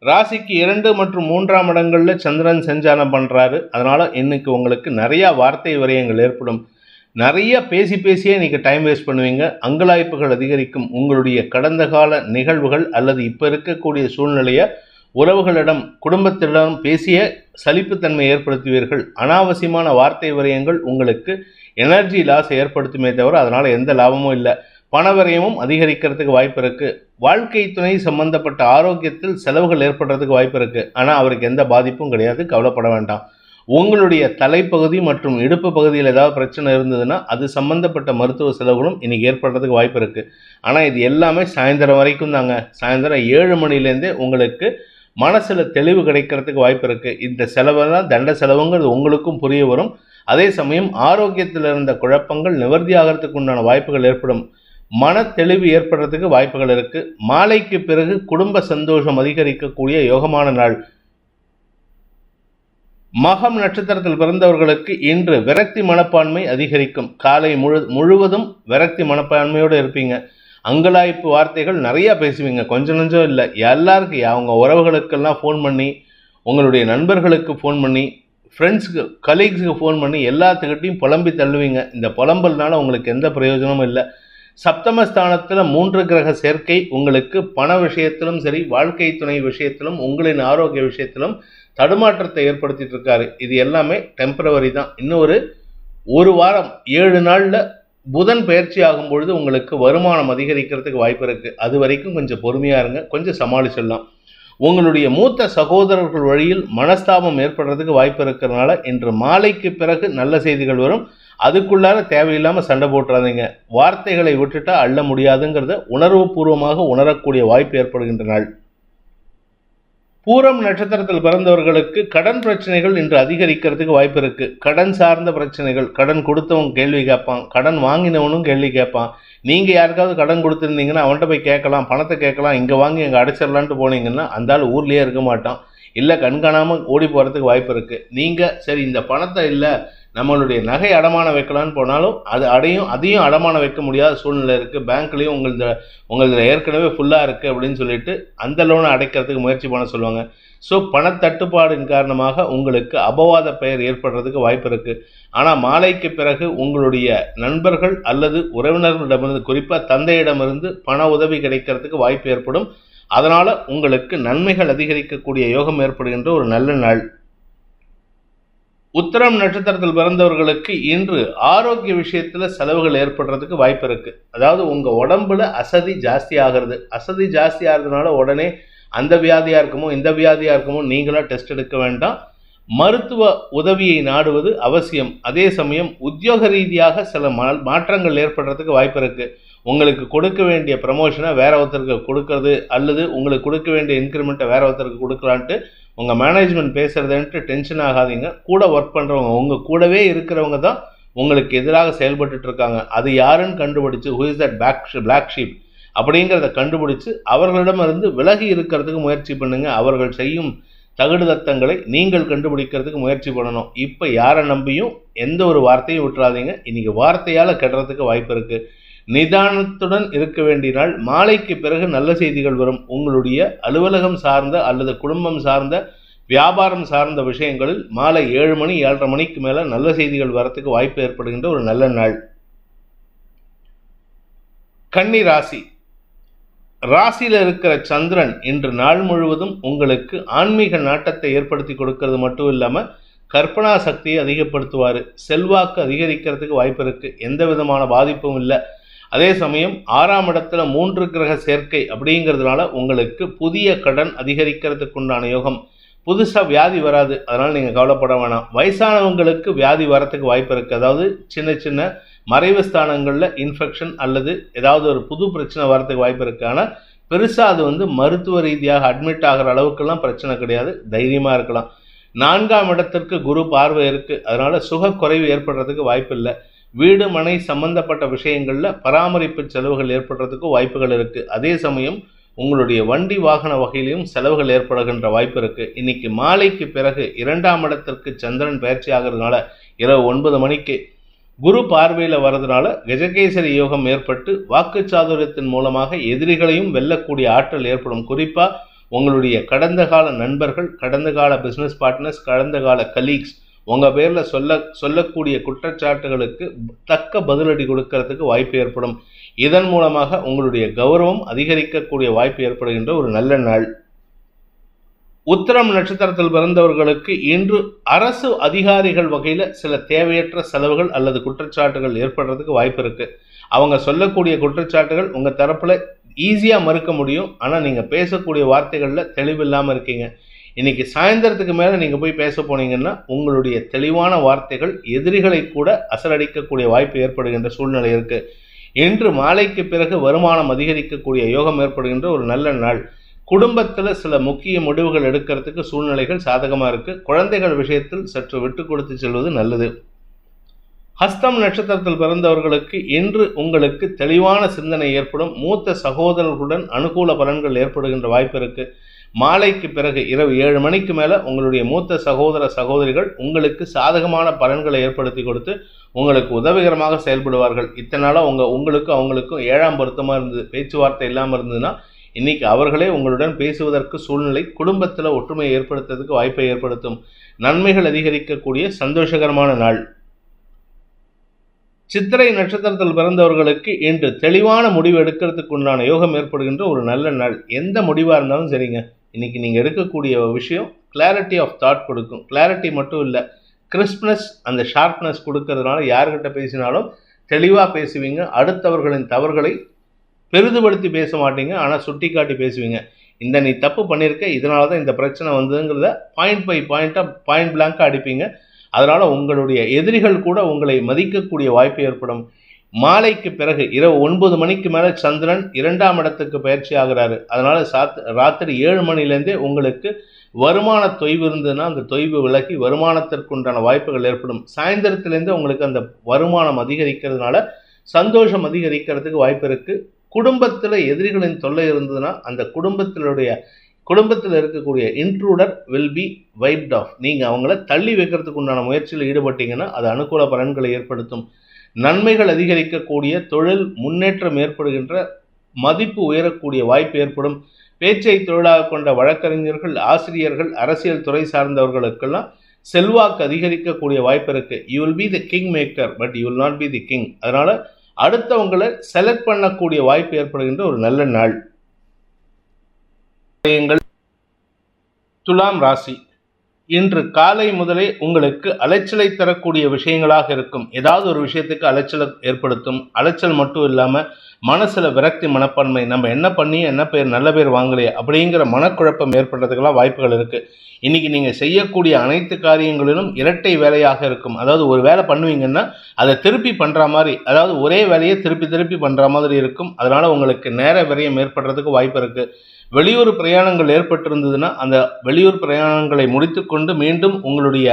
ராசிக்கு 2 மற்றும் 3ஆம் இடங்களில் சந்திரன் சஞ்சாரம் பண்ணுறாரு. அதனால் இன்னைக்கு உங்களுக்கு நிறையா வார்த்தை விரயங்கள் ஏற்படும். நிறைய பேசியே நீங்கள் டைம் வேஸ்ட் பண்ணுவீங்க. அங்கலாய்ப்புகள் அதிகரிக்கும். உங்களுடைய கடந்த கால நிகழ்வுகள் அல்லது இப்போ இருக்கக்கூடிய சூழ்நிலையை உறவுகளிடம் குடும்பத்திடம் பேசிய சலிப்புத்தன்மை ஏற்படுத்துவீர்கள். அனாவசியமான வார்த்தை விரயங்கள் உங்களுக்கு எனர்ஜி லாஸ் ஏற்படுத்துமே தவிர அதனால் எந்த லாபமும் இல்லை. பண விரயமும் அதிகரிக்கிறதுக்கு வாய்ப்பு இருக்குது. வாழ்க்கை துணை சம்பந்தப்பட்ட ஆரோக்கியத்தில் செலவுகள் ஏற்படுறதுக்கு வாய்ப்பு இருக்குது. ஆனால் அவருக்கு எந்த பாதிப்பும் கிடையாது, கவலைப்பட வேண்டாம். உங்களுடைய தலைப்பகுதி மற்றும் இடுப்பு பகுதியில் ஏதாவது பிரச்சனை இருந்ததுன்னா அது சம்பந்தப்பட்ட மருத்துவ செலவுகளும் இன்றைக்கி ஏற்படுறதுக்கு வாய்ப்பு இருக்குது. ஆனால் இது எல்லாமே சாயந்தரம் வரைக்கும் தாங்க. சாயந்தரம் 7 மணிலேருந்தே உங்களுக்கு மனசில் தெளிவு கிடைக்கிறதுக்கு வாய்ப்பு இருக்குது. இந்த செலவெல்லாம் தண்ட செலவுங்கிறது உங்களுக்கும் புரிய வரும். அதே சமயம் ஆரோக்கியத்தில் இருந்த குழப்பங்கள் நிவர்த்தி ஆகிறதுக்கு உண்டான வாய்ப்புகள் ஏற்படும். மன தெளிவு ஏற்படுறதுக்கு வாய்ப்புகள் இருக்குது. மாலைக்கு பிறகு குடும்ப சந்தோஷம் அதிகரிக்கக்கூடிய யோகமான நாள். மகம் நட்சத்திரத்தில் பிறந்தவர்களுக்கு இன்று விரக்தி மனப்பான்மை அதிகரிக்கும். காலை முழுவதும் விரக்தி மனப்பான்மையோடு இருப்பீங்க. அங்கலாய்ப்பு வார்த்தைகள் நிறையா பேசுவீங்க, கொஞ்சம் நஞ்சம் இல்லை. எல்லாருக்கும் அவங்க உறவுகளுக்கெல்லாம் ஃபோன் பண்ணி, உங்களுடைய நண்பர்களுக்கு ஃபோன் பண்ணி, ஃப்ரெண்ட்ஸுக்கு கலீக்ஸுக்கு ஃபோன் பண்ணி எல்லாத்துக்கிட்டையும் புலம்பி தள்ளுவீங்க. இந்த புலம்பல்னால உங்களுக்கு எந்த பிரயோஜனமும் இல்லை. சப்தமஸ்தானத்தில் 3 கிரக சேர்க்கை உங்களுக்கு பண விஷயத்திலும் சரி, வாழ்க்கை துணை விஷயத்திலும், உங்களின் ஆரோக்கிய விஷயத்திலும் தடுமாற்றத்தை ஏற்படுத்திட்டு இருக்காரு. இது எல்லாமே டெம்பரவரி தான். இன்னும் ஒரு வாரம் 7 நாளில் புதன் பயிற்சி ஆகும் பொழுது உங்களுக்கு வருமானம் அதிகரிக்கிறதுக்கு வாய்ப்பு இருக்குது. அது வரைக்கும் கொஞ்சம் பொறுமையாக இருங்க, கொஞ்சம் சமாளிச்சிடலாம். உங்களுடைய மூத்த சகோதரர்கள் வழியில் மனஸ்தாபம் ஏற்படுறதுக்கு வாய்ப்பு இருக்கிறதுனால இன்று மாலைக்கு பிறகு நல்ல செய்திகள் வரும். அதுக்குள்ளார தேவையில்லாமல் சண்டை போட்டுறாதீங்க. வார்த்தைகளை விட்டுட்டா அள்ள முடியாதுங்கிறத உணர்வுபூர்வமாக உணரக்கூடிய வாய்ப்பு ஏற்படுகின்ற நாள். பூரம் நட்சத்திரத்தில் பிறந்தவர்களுக்கு கடன் பிரச்சனைகள் இன்று அதிகரிக்கிறதுக்கு வாய்ப்பு இருக்கு. கடன் சார்ந்த பிரச்சனைகள், கடன் கொடுத்தவங்க கேள்வி கேட்பான், கடன் வாங்கினவனும் கேள்வி கேட்பான். நீங்க யாருக்காவது கடன் கொடுத்துருந்தீங்கன்னா அவன்கிட்ட போய் கேட்கலாம், பணத்தை கேட்கலாம், இங்க வாங்கி எங்க அடைச்சிடலான்ட்டு போனீங்கன்னா அந்த ஆள் ஊர்லயே இருக்க மாட்டான், இல்லை கண்காணாம ஓடி போறதுக்கு வாய்ப்பு இருக்கு. நீங்க சரி இந்த பணத்தை இல்லை நம்மளுடைய நகை அடமானம் வைக்கலான்னு போனாலும் அதையும் அடமானம் வைக்க முடியாத சூழ்நிலை இருக்குது. பேங்க்லேயும் உங்களது ஏற்கனவே ஃபுல்லாக இருக்குது அப்படின்னு சொல்லிட்டு அந்த லோனை அடைக்கிறதுக்கு முயற்சி பண்ண சொல்லுவாங்க. ஸோ பணத்தட்டுப்பாடின் காரணமாக உங்களுக்கு அபவாத பெயர் ஏற்படுறதுக்கு வாய்ப்பு இருக்குது. ஆனால் மாலைக்கு பிறகு உங்களுடைய நண்பர்கள் அல்லது உறவினர்களிடமிருந்து, குறிப்பாக தந்தையிடமிருந்து பண உதவி கிடைக்கிறதுக்கு வாய்ப்பு ஏற்படும். அதனால் உங்களுக்கு நன்மைகள் அதிகரிக்கக்கூடிய யோகம் ஏற்படுகின்ற ஒரு நல்ல நாள். உத்திரம் நட்சத்திரத்தில் பிறந்தவர்களுக்கு இன்று ஆரோக்கிய விஷயத்துல செலவுகள் ஏற்படுறதுக்கு வாய்ப்பு இருக்கு. அதாவது உங்க உடம்புல அசதி ஜாஸ்தி ஆகுறதுனால உடனே அந்த வியாதியா இருக்குமோ இந்த வியாதியா இருக்குமோ நீங்களா டெஸ்ட் எடுக்க வேண்டாம். மருத்துவ உதவியை நாடுவது அவசியம். அதே சமயம் உத்தியோக ரீதியாக சில மாற்றங்கள் ஏற்படுறதுக்கு வாய்ப்பு இருக்கு. உங்களுக்கு கொடுக்க வேண்டிய ப்ரமோஷனை வேற ஒருத்தருக்கு கொடுக்கறது அல்லது உங்களுக்கு கொடுக்க வேண்டிய இன்க்ரிமெண்ட்டை வேற ஒருத்தருக்கு கொடுக்கலான்ட்டு உங்கள் மேனேஜ்மெண்ட் பேசுகிறதுன்ட்டு டென்ஷன் ஆகாதீங்க. கூட ஒர்க் பண்ணுறவங்க, உங்கள் கூடவே இருக்கிறவங்க தான் உங்களுக்கு எதிராக செயல்பட்டு இருக்காங்க. அது யாருன்னு கண்டுபிடிச்சு, who is that black sheep அப்படிங்கிறத கண்டுபிடிச்சு அவர்களிடமிருந்து விலகி இருக்கிறதுக்கு முயற்சி பண்ணுங்க. அவர்கள் செய்யும் தகுடுதத்தங்களை நீங்கள் கண்டுபிடிக்கிறதுக்கு முயற்சி பண்ணணும். இப்போ யாரை நம்பியும் எந்த ஒரு வார்த்தையும் விட்டுறாதீங்க. இன்னைக்கு வார்த்தையால் கெடுறதுக்கு வாய்ப்பு இருக்குது. நிதானத்துடன் இருக்க வேண்டிய நாள். மாலைக்கு பிறகு நல்ல செய்திகள் வரும். உங்களுடைய அலுவலகம் சார்ந்த அல்லது குடும்பம் சார்ந்த வியாபாரம் சார்ந்த விஷயங்களில் மாலை 7 மணி 7:30 மணிக்கு மேல நல்ல செய்திகள் வரத்துக்கு வாய்ப்பு ஏற்படுகின்ற ஒரு நல்ல நாள். கன்னி ராசியில இருக்கிற சந்திரன் இன்று நாள் முழுவதும் உங்களுக்கு ஆன்மீக நாட்டத்தை ஏற்படுத்தி கொடுக்கிறது மட்டும் இல்லாம கற்பனா சக்தியை அதிகப்படுத்துவார். செல்வாக்கு அதிகரிக்கிறதுக்கு வாய்ப்பு இருக்கு. எந்த விதமான பாதிப்பும் இல்லை. அதே சமயம் 6ஆம் இடத்துல 3 கிரக சேர்க்கை அப்படிங்கிறதுனால உங்களுக்கு புதிய கடன் அதிகரிக்கிறதுக்கு உண்டான யோகம். புதுசாக வியாதி வராது, அதனால் நீங்கள் கவலைப்பட வேணாம். வயசானவங்களுக்கு வியாதி வரத்துக்கு வாய்ப்பு இருக்குது. அதாவது சின்ன சின்ன மறைவு ஸ்தானங்களில் இன்ஃபெக்ஷன் அல்லது ஏதாவது ஒரு புது பிரச்சனை வரத்துக்கு வாய்ப்பு இருக்குது. ஆனால் பெருசாக அது மருத்துவ ரீதியாக அட்மிட் ஆகிற அளவுக்கெல்லாம் பிரச்சனை கிடையாது. தைரியமாக இருக்கலாம். 4ஆம் இடத்திற்கு குரு பார்வை இருக்குது. அதனால் சுக குறைவு ஏற்படுறதுக்கு வாய்ப்பு இல்லை. வீடு மனை சம்பந்தப்பட்ட விஷயங்களில் பராமரிப்பு செலவுகள் ஏற்படுறதுக்கு வாய்ப்புகள் இருக்குது. அதே சமயம் உங்களுடைய வண்டி வாகன வகையிலையும் செலவுகள் ஏற்படுகின்ற வாய்ப்பு இருக்குது. இன்னைக்கு மாலைக்கு பிறகு 2ஆம் இடத்திற்கு சந்திரன் பயிற்சி ஆகிறதுனால இரவு 9 மணிக்கு குரு பார்வையில் வர்றதுனால கஜகேசரி யோகம் ஏற்பட்டு வாக்குச்சாதுரியத்தின் மூலமாக எதிரிகளையும் வெல்லக்கூடிய ஆற்றல் ஏற்படும். குறிப்பாக உங்களுடைய கடந்த கால நண்பர்கள், கடந்த கால பிஸ்னஸ் பார்ட்னர்ஸ், கடந்த கால கலீக்ஸ் உங்கள் பேரில் சொல்லக்கூடிய குற்றச்சாட்டுகளுக்கு தக்க பதிலடி கொடுக்கறதுக்கு வாய்ப்பு ஏற்படும். இதன் மூலமாக உங்களுடைய கௌரவம் அதிகரிக்கக்கூடிய வாய்ப்பு ஏற்படுகின்ற ஒரு நல்ல நாள். உத்திரம் நட்சத்திரத்தில் பிறந்தவர்களுக்கு இன்று அரசு அதிகாரிகள் வகையில் சில தேவையற்ற செலவுகள் அல்லது குற்றச்சாட்டுகள் ஏற்படுறதுக்கு வாய்ப்பு இருக்கு. அவங்க சொல்லக்கூடிய குற்றச்சாட்டுகள் உங்கள் தரப்பில் ஈஸியாக மறுக்க முடியும். ஆனால் நீங்கள் பேசக்கூடிய வார்த்தைகளில் தெளிவில்லாமல் இருக்கீங்க. இன்னைக்கு சாயந்தரத்துக்கு மேலே நீங்கள் போய் பேச போனீங்கன்னா உங்களுடைய தெளிவான வார்த்தைகள் எதிரிகளை கூட அசலடிக்கக்கூடிய வாய்ப்பு ஏற்படுகின்ற சூழ்நிலை இருக்கு. இன்று மாலைக்கு பிறகு வருமானம் அதிகரிக்கக்கூடிய யோகம் ஏற்படுகின்ற ஒரு நல்ல நாள். குடும்பத்தில் சில முக்கிய முடிவுகள் எடுக்கிறதுக்கு சூழ்நிலைகள் சாதகமாக இருக்கு. குழந்தைகள் விஷயத்தில் சற்று விட்டு கொடுத்து செல்வது நல்லது. ஹஸ்தம் நட்சத்திரத்தில் பிறந்தவர்களுக்கு இன்று உங்களுக்கு தெளிவான சிந்தனை ஏற்படும். மூத்த சகோதரர்களுடன் அனுகூல பலன்கள் ஏற்படுகின்ற வாய்ப்பு இருக்கு. மாலைக்கு பிறகு இரவு 7 மணிக்கு மேலே உங்களுடைய மூத்த சகோதர சகோதரிகள் உங்களுக்கு சாதகமான பலன்களை ஏற்படுத்தி கொடுத்து உங்களுக்கு உதவிகரமாக செயல்படுவார்கள். இத்தனை நாளாக உங்களுக்கும் அவங்களுக்கும் 7ஆம் பொருத்தமாக இருந்தது, பேச்சுவார்த்தை இல்லாமல் இருந்ததுன்னா இன்னைக்கு அவர்களே உங்களுடன் பேசுவதற்கு சூழ்நிலை, குடும்பத்தில் ஒற்றுமையை ஏற்படுத்துறதுக்கு வாய்ப்பை ஏற்படுத்தும். நன்மைகள் அதிகரிக்கக்கூடிய சந்தோஷகரமான நாள். சித்திரை நட்சத்திரத்தில் பிறந்தவர்களுக்கு இன்று தெளிவான முடிவு எடுக்கிறதுக்கு உண்டான யோகம் ஏற்படுகின்ற ஒரு நல்ல நாள். எந்த முடிவாக இருந்தாலும் சரிங்க, இன்னைக்கு நீங்கள் எடுக்கக்கூடிய விஷயம் கிளாரிட்டி ஆஃப் தாட் கொடுக்கும். கிளாரிட்டி மட்டும் இல்லை, கிறிஸ்ப்னஸ், அந்த ஷார்ப்னஸ் கொடுக்கறதுனால யார்கிட்ட பேசினாலும் தெளிவாக பேசுவீங்க. அடுத்தவர்களின் தவறுகளை பெரிதுபடுத்தி பேச மாட்டீங்க, ஆனால் சுட்டி காட்டி பேசுவீங்க. நீ தப்பு பண்ணியிருக்க, இதனால தான் இந்த பிரச்சனை வந்ததுங்கிறத பாயிண்ட் பை பாயிண்ட்டாக பாயிண்ட் பிளாங்காக அடிப்பீங்க. அதனால் உங்களுடைய எதிரிகள் கூட உங்களை மதிக்கக்கூடிய வாய்ப்பு ஏற்படும். மாலைக்கு பிறகு இரவு 9 மணிக்கு மேலே சந்திரன் 2ஆம் இடத்துக்கு பயிற்சி ஆகிறாரு. அதனால ராத்திரி 7 மணிலேருந்தே உங்களுக்கு வருமான தொய்வு இருந்ததுன்னா அந்த தொய்வு விலகி வருமானத்திற்குண்டான வாய்ப்புகள் ஏற்படும். சாயந்தரத்திலேருந்து உங்களுக்கு அந்த வருமானம் அதிகரிக்கிறதுனால சந்தோஷம் அதிகரிக்கிறதுக்கு வாய்ப்பு இருக்கு. குடும்பத்தில் எதிரிகளின் தொல்லை இருந்ததுன்னா அந்த குடும்பத்தில் இருக்கக்கூடிய intruder will be wiped off. நீங்கள் அவங்கள தள்ளி வைக்கிறதுக்கு உண்டான முயற்சியில் ஈடுபட்டீங்கன்னா அது அனுகூல பலன்களை ஏற்படுத்தும். நன்மைகள் அதிகரிக்கக்கூடிய, தொழில் முன்னேற்றம் ஏற்படுகின்ற, மதிப்பு உயரக்கூடிய வாய்ப்பு ஏற்படும். பேச்சை தொழிலாக கொண்ட வழக்கறிஞர்கள், ஆசிரியர்கள், அரசியல் துறை சார்ந்தவர்களுக்கெல்லாம் செல்வாக்கு அதிகரிக்கக்கூடிய வாய்ப்பு இருக்கு. You will be the king maker but you will not be the king. அதனால அடுத்தவங்களை செலக்ட் பண்ணக்கூடிய வாய்ப்பு ஏற்படுகின்ற ஒரு நல்ல நாள். துலாம் ராசி, இன்று காலை முதலே உங்களுக்கு அலைச்சலை தரக்கூடிய விஷயங்களாக இருக்கும். ஏதாவது ஒரு விஷயத்துக்கு அலைச்சலை ஏற்படுத்தும். அலைச்சல் மட்டும் இல்லாமல் மனசில் விரக்தி மனப்பான்மை, நம்ம என்ன பண்ணி என்ன பேர் நல்ல பேர் வாங்கலையே அப்படிங்கிற மனக்குழப்பம் ஏற்படுறதுக்கெல்லாம் வாய்ப்புகள் இருக்குது. இன்றைக்கி நீங்கள் செய்யக்கூடிய அனைத்து காரியங்களிலும் இரட்டை வேலையாக இருக்கும். அதாவது ஒரு வேலை பண்ணுவீங்கன்னா அதை திருப்பி பண்ணுற மாதிரி, அதாவது ஒரே வேலையை திருப்பி பண்ணுற மாதிரி இருக்கும். அதனால் உங்களுக்கு நேர விரயம் ஏற்படுறதுக்கு வாய்ப்பு இருக்குது. வெளியூர் பிரயாணங்கள் ஏற்பட்டிருந்ததுன்னா அந்த வெளியூர் பிரயாணங்களை முடித்து கொண்டு மீண்டும் உங்களுடைய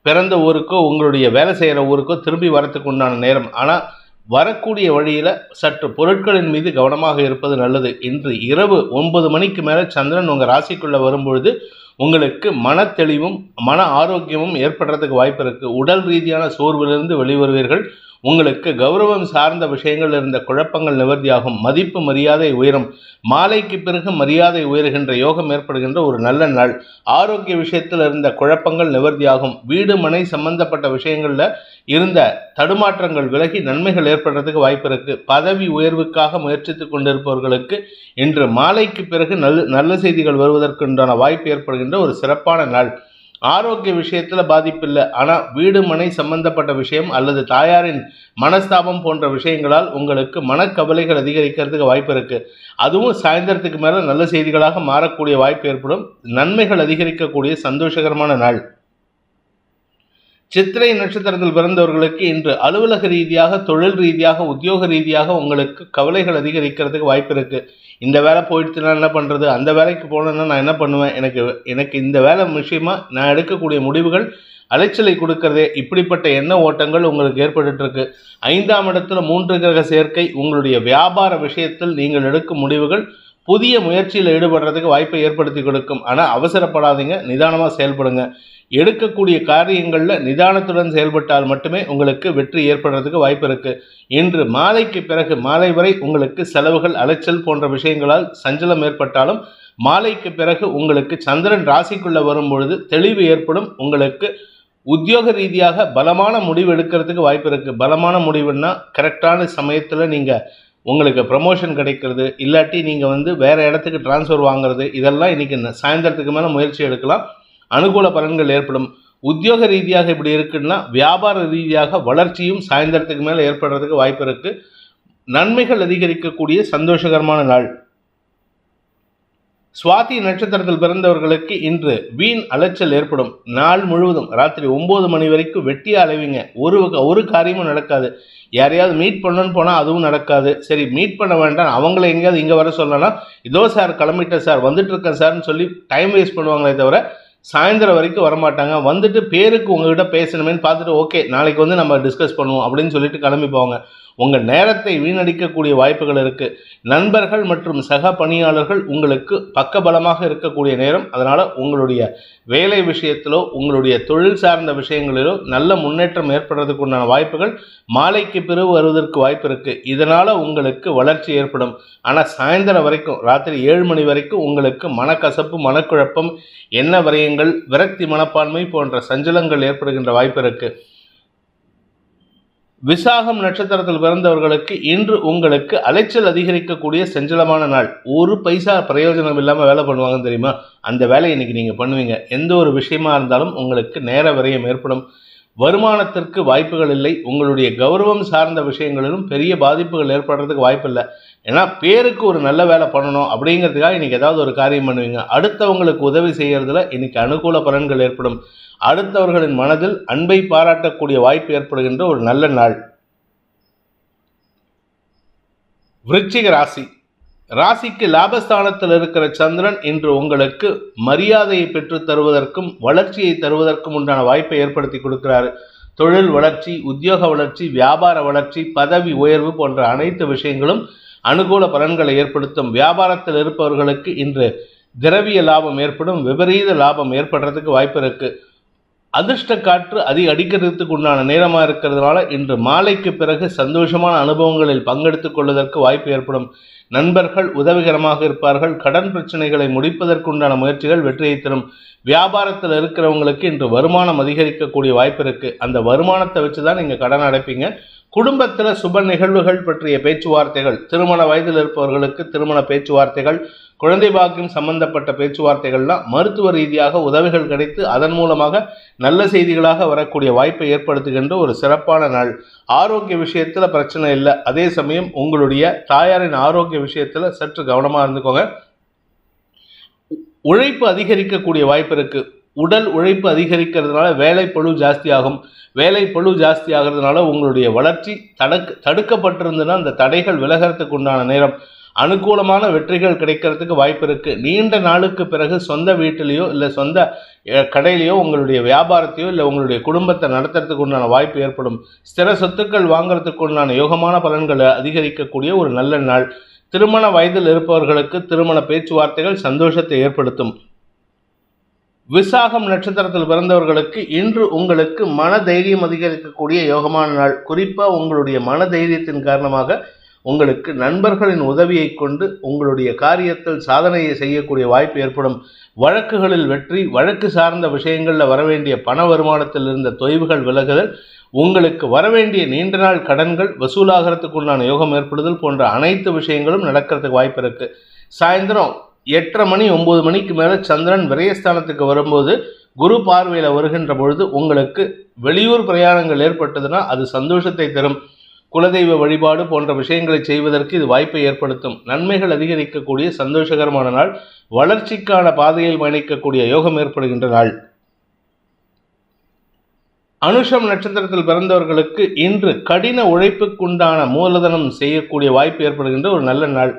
பிறந்த ஊருக்கோ உங்களுடைய வேலை செய்கிற ஊருக்கோ திரும்பி வரத்துக்கு உண்டான நேரம். ஆனால் வரக்கூடிய வழியில் சற்று பொருட்களின் மீது கவனமாக இருப்பது நல்லது. இன்று இரவு 9 மணிக்கு மேலே சந்திரன் உங்கள் ராசிக்குள்ளே வரும்பொழுது உங்களுக்கு மன தெளிவும் மன ஆரோக்கியமும் ஏற்படுறதுக்கு வாய்ப்பு இருக்குது. உடல் ரீதியான சோர்விலிருந்து வெளிவருவீர்கள். உங்களுக்கு கௌரவம் சார்ந்த விஷயங்கள் இருந்த குழப்பங்கள் நிவர்த்தியாகும். மதிப்பு மரியாதை உயரும். மாலைக்கு பிறகு மரியாதை உயர்கின்ற யோகம் ஏற்படுகின்ற ஒரு நல்ல நாள். ஆரோக்கிய விஷயத்தில் இருந்த குழப்பங்கள் நிவர்த்தியாகும். வீடு மனை சம்பந்தப்பட்ட விஷயங்களில் இருந்த தடுமாற்றங்கள் விலகி நன்மைகள் ஏற்படுறதுக்கு வாய்ப்பு இருக்கு. பதவி உயர்வுக்காக முயற்சித்து கொண்டிருப்பவர்களுக்கு இன்று மாலைக்கு பிறகு நல்ல செய்திகள் வருவதற்குண்டான வாய்ப்பு ஏற்படுகின்ற ஒரு சிறப்பான நாள். ஆரோக்கிய விஷயத்தில் பாதிப்பில்லை. ஆனால் வீடு மனை சம்பந்தப்பட்ட விஷயம் அல்லது தாயாரின் மனஸ்தாபம் போன்ற விஷயங்களால் உங்களுக்கு மனக்கவலைகள் அதிகரிக்கிறதுக்கு வாய்ப்பு இருக்குது. அதுவும் சாயந்தரத்துக்கு மேலே நல்ல செய்திகளாக மாறக்கூடிய வாய்ப்பு ஏற்படும். நன்மைகள் அதிகரிக்கக்கூடிய சந்தோஷகரமான நாள். சித்திரை நட்சத்திரத்தில் பிறந்தவர்களுக்கு இன்று அலுவலக ரீதியாக, தொழில் ரீதியாக, உத்தியோக ரீதியாக உங்களுக்கு கவலைகள் அதிகரிக்கிறதுக்கு வாய்ப்பு இருக்குது. இந்த வேலை போயிடுச்சுன்னா என்ன பண்ணுறது, அந்த வேலைக்கு போனேன்னா நான் என்ன பண்ணுவேன், எனக்கு இந்த வேலை விஷயமா நான் எடுக்கக்கூடிய முடிவுகள் அலைச்சலை கொடுக்கறதே, இப்படிப்பட்ட எண்ண ஓட்டங்கள் உங்களுக்கு ஏற்பட்டுருக்கு. 5ஆம் இடத்துல 3 கிரக சேர்க்கை உங்களுடைய வியாபார விஷயத்தில் நீங்கள் எடுக்கும் முடிவுகள் புதிய முயற்சியில் ஈடுபடுறதுக்கு வாய்ப்பை ஏற்படுத்தி கொடுக்கும். ஆனால் அவசரப்படாதீங்க, நிதானமாக செயல்படுங்க. எடுக்கக்கூடிய காரியங்களில் நிதானத்துடன் செயல்பட்டால் மட்டுமே உங்களுக்கு வெற்றி ஏற்படுறதுக்கு வாய்ப்பு இருக்குது. இன்று மாலைக்கு பிறகு மாலை வரை உங்களுக்கு செலவுகள், அலைச்சல் போன்ற விஷயங்களால் சஞ்சலம் ஏற்பட்டாலும் மாலைக்கு பிறகு உங்களுக்கு சந்திரன் ராசிக்குள்ளே வரும்பொழுது தெளிவு ஏற்படும். உங்களுக்கு உத்தியோக ரீதியாக பலமான முடிவு எடுக்கிறதுக்கு வாய்ப்பு இருக்குது. பலமான முடிவுன்னா கரெக்டான சமயத்தில் நீங்கள் உங்களுக்கு ப்ரமோஷன் கிடைக்கிறது, இல்லாட்டி நீங்கள் வேறு இடத்துக்கு டிரான்ஸ்ஃபர் வாங்குறது, இதெல்லாம் இன்றைக்கி சாயந்தரத்துக்கு மேலே முயற்சி எடுக்கலாம். அனுகூல பலன்கள் ஏற்படும். உத்தியோக ரீதியாக இப்படி இருக்குன்னா வியாபார ரீதியாக வளர்ச்சியும் சாயந்தரத்துக்கு மேலே ஏற்படுறதுக்கு வாய்ப்பு இருக்குது. நன்மைகள் அதிகரிக்கக்கூடிய சந்தோஷகரமான நாள். சுவாதி நட்சத்திரத்தில் பிறந்தவர்களுக்கு இன்று வீண் அலைச்சல் ஏற்படும். நாள் முழுவதும் ராத்திரி 9 மணி வரைக்கும் வெட்டியாக அலைவீங்க. ஒரு காரியமும் நடக்காது. யாரையாவது மீட் பண்ணணும்னு போனால் அதுவும் நடக்காது. சரி, மீட் பண்ண வேண்டாம், அவங்கள எங்கேயாவது இங்கே வர சொல்லலாம், இதோ சார் கிளம்பிட்டேன் சார், வந்துட்டுருக்கேன் சார்னு சொல்லி டைம் வேஸ்ட் பண்ணுவாங்களே தவிர சாயந்தரம் வரைக்கும் வரமாட்டாங்க. வந்துட்டு பேருக்கு உங்ககிட்ட பேசணுமேன்னு பார்த்துட்டு ஓகே நாளைக்கு நம்ம டிஸ்கஸ் பண்ணுவோம் அப்படின்னு சொல்லிட்டு கிளம்பி போவாங்க. உங்கள் நேரத்தை வீணடிக்கக்கூடிய வாய்ப்புகள் இருக்குது. நண்பர்கள் மற்றும் சக பணியாளர்கள் உங்களுக்கு பக்கபலமாக இருக்கக்கூடிய நேரம். அதனால் உங்களுடைய வேலை விஷயத்திலோ உங்களுடைய தொழில் சார்ந்த விஷயங்களிலோ நல்ல முன்னேற்றம் ஏற்படுறதுக்கு உண்டான வாய்ப்புகள் மாலைக்கு பிறகு வருவதற்கு வாய்ப்பு இருக்குது. இதனால் உங்களுக்கு வளர்ச்சி ஏற்படும். ஆனால் சாயந்தரம் வரைக்கும் ராத்திரி 7 மணி வரைக்கும் உங்களுக்கு மனக்கசப்பு, மனக்குழப்பம், எண்ண விரயங்கள், விரக்தி மனப்பான்மை போன்ற சஞ்சலங்கள் ஏற்படுகின்ற வாய்ப்பு இருக்குது. விசாகம் நட்சத்திரத்தில் பிறந்தவர்களுக்கு இன்று உங்களுக்கு அலைச்சல் அதிகரிக்கக்கூடிய செஞ்சலமான நாள். ஒரு பைசா பிரயோஜனம் இல்லாமல் வேலை பண்ணுவாங்க தெரியுமா, அந்த வேலையை இன்றைக்கி நீங்கள் பண்ணுவீங்க. எந்த ஒரு விஷயமா இருந்தாலும் உங்களுக்கு நேர விரயம் ஏற்படும். வருமானத்திற்கு வாய்ப்புகள் இல்லை. உங்களுடைய கௌரவம் சார்ந்த விஷயங்களிலும் பெரிய பாதிப்புகள் ஏற்படுறதுக்கு வாய்ப்பு இல்லை. ஏன்னா பேருக்கு ஒரு நல்ல வேலை பண்ணணும் அப்படிங்கிறதுக்காக இன்றைக்கி ஏதாவது ஒரு காரியம் பண்ணுவீங்க. அடுத்தவங்களுக்கு உதவி செய்கிறதுல இன்றைக்கி அனுகூல பலன்கள் ஏற்படும். அடுத்தவர்களின் மனதில் அன்பை பாராட்டக்கூடிய வாய்ப்பு ஏற்படுகின்ற ஒரு நல்ல நாள். விருச்சிக ராசி. ராசிக்கு லாபஸ்தானத்தில் இருக்கிற சந்திரன் இன்று உங்களுக்கு மரியாதையை பெற்று தருவதற்கும் வளர்ச்சியை தருவதற்கும் உண்டான வாய்ப்பை ஏற்படுத்தி கொடுக்கிறாரு. தொழில் வளர்ச்சி, உத்தியோக வளர்ச்சி, வியாபார வளர்ச்சி, பதவி உயர்வு போன்ற அனைத்து விஷயங்களும் அனுகூல பலன்களை ஏற்படுத்தும். வியாபாரத்தில் இருப்பவர்களுக்கு இன்று திரவிய லாபம் ஏற்படும், விபரீத லாபம் ஏற்படுறதுக்கு வாய்ப்பு இருக்கு. அதிர்ஷ்ட காற்று அடிக்கிறதுக்கு உண்டான நேரமாக இருக்கிறதுனால இன்று மாலைக்கு பிறகு சந்தோஷமான அனுபவங்களில் பங்கெடுத்துக் கொள்வதற்கு வாய்ப்பு ஏற்படும். நண்பர்கள் உதவிகரமாக இருப்பார்கள். கடன் பிரச்சனைகளை முடிப்பதற்குண்டான முயற்சிகள் வெற்றியை தரும். வியாபாரத்தில் இருக்கிறவங்களுக்கு இன்று வருமானம் அதிகரிக்கக்கூடிய வாய்ப்பு இருக்கு. அந்த வருமானத்தை வச்சு தான் நீங்கள் கடன் அடைப்பீங்க. குடும்பத்தில் சுப நிகழ்வுகள் பற்றிய பேச்சுவார்த்தைகள், திருமண வயதில் இருப்பவர்களுக்கு திருமண பேச்சுவார்த்தைகள், குழந்தை பாக்கியம் சம்பந்தப்பட்ட பேச்சுவார்த்தைகள்லாம் மருத்துவ ரீதியாக உதவிகள் கிடைத்து அதன் மூலமாக நல்ல செய்திகளாக வரக்கூடிய வாய்ப்பை ஏற்படுத்துகின்ற ஒரு சிறப்பான நாள். ஆரோக்கிய விஷயத்தில் பிரச்சனை இல்லை. அதே சமயம் உங்களுடைய தாயாரின் ஆரோக்கிய விஷயத்தில் சற்று கவனமாக இருந்துக்கோங்க. உழைப்பு அதிகரிக்கக்கூடிய வாய்ப்பு இருக்கு. உடல் உழைப்பு அதிகரிக்கிறதுனால வேலைப்பளு ஜாஸ்தியாகும். வேலைப்பளு ஜாஸ்தி ஆகிறதுனால உங்களுடைய வளர்ச்சி தடுக்கப்பட்டிருந்ததுன்னா அந்த தடைகள் விலகிறதுக்கு உண்டான நேரம். அனுகூலமான வெற்றிகள் கிடைக்கிறதுக்கு வாய்ப்பு இருக்கு. நீண்ட நாளுக்கு பிறகு சொந்த வீட்டிலேயோ இல்லை சொந்த கடையிலையோ உங்களுடைய வியாபாரத்தையோ இல்லை உங்களுடைய குடும்பத்தை நடத்துறதுக்கு உண்டான வாய்ப்பு ஏற்படும். ஸ்திர சொத்துக்கள் வாங்குறதுக்கு உண்டான யோகமான பலன்களை அதிகரிக்கக்கூடிய ஒரு நல்ல நாள். திருமண வயதில் இருப்பவர்களுக்கு திருமண பேச்சுவார்த்தைகள் சந்தோஷத்தை ஏற்படுத்தும். விசாகம் நட்சத்திரத்தில் பிறந்தவர்களுக்கு இன்று உங்களுக்கு மன தைரியம் அதிகரிக்கக்கூடிய யோகமான நாள். குறிப்பாக உங்களுடைய மன தைரியத்தின் காரணமாக உங்களுக்கு நண்பர்களின் உதவியை கொண்டு உங்களுடைய காரியத்தில் சாதனையை செய்யக்கூடிய வாய்ப்பு ஏற்படும். வழக்குகளில் வெற்றி, வழக்கு சார்ந்த விஷயங்களில் வரவேண்டிய பண வருமானத்தில் இருந்த தொய்வுகள் விலகுதல், உங்களுக்கு வரவேண்டிய நீண்ட நாள் கடன்கள் வசூலாகிறதுக்குண்டான யோகம் ஏற்படுதல் போன்ற அனைத்து விஷயங்களும் நடக்கிறதுக்கு வாய்ப்பு இருக்கு. சாயந்தரம் 8:30 மணி 9 மணிக்கு மேலே சந்திரன் விரயஸ்தானத்துக்கு வரும்போது குரு பார்வையில் வருகின்ற பொழுது உங்களுக்கு வெளியூர் பிரயாணங்கள் ஏற்பட்டதுன்னா அது சந்தோஷத்தை தரும். குலதெய்வ வழிபாடு போன்ற விஷயங்களை செய்வதற்கு இது வாய்ப்பை ஏற்படுத்தும். நன்மைகள் அதிகரிக்கக்கூடிய சந்தோஷகரமான நாள். வளர்ச்சிக்கான பாதையில் பயணிக்கக்கூடிய யோகம் ஏற்படுகின்ற நாள். அனுஷம் நட்சத்திரத்தில் பிறந்தவர்களுக்கு இன்று கடின உழைப்புக்குண்டான மூலதனம் செய்யக்கூடிய வாய்ப்பு ஏற்படுகின்ற ஒரு நல்ல நாள்.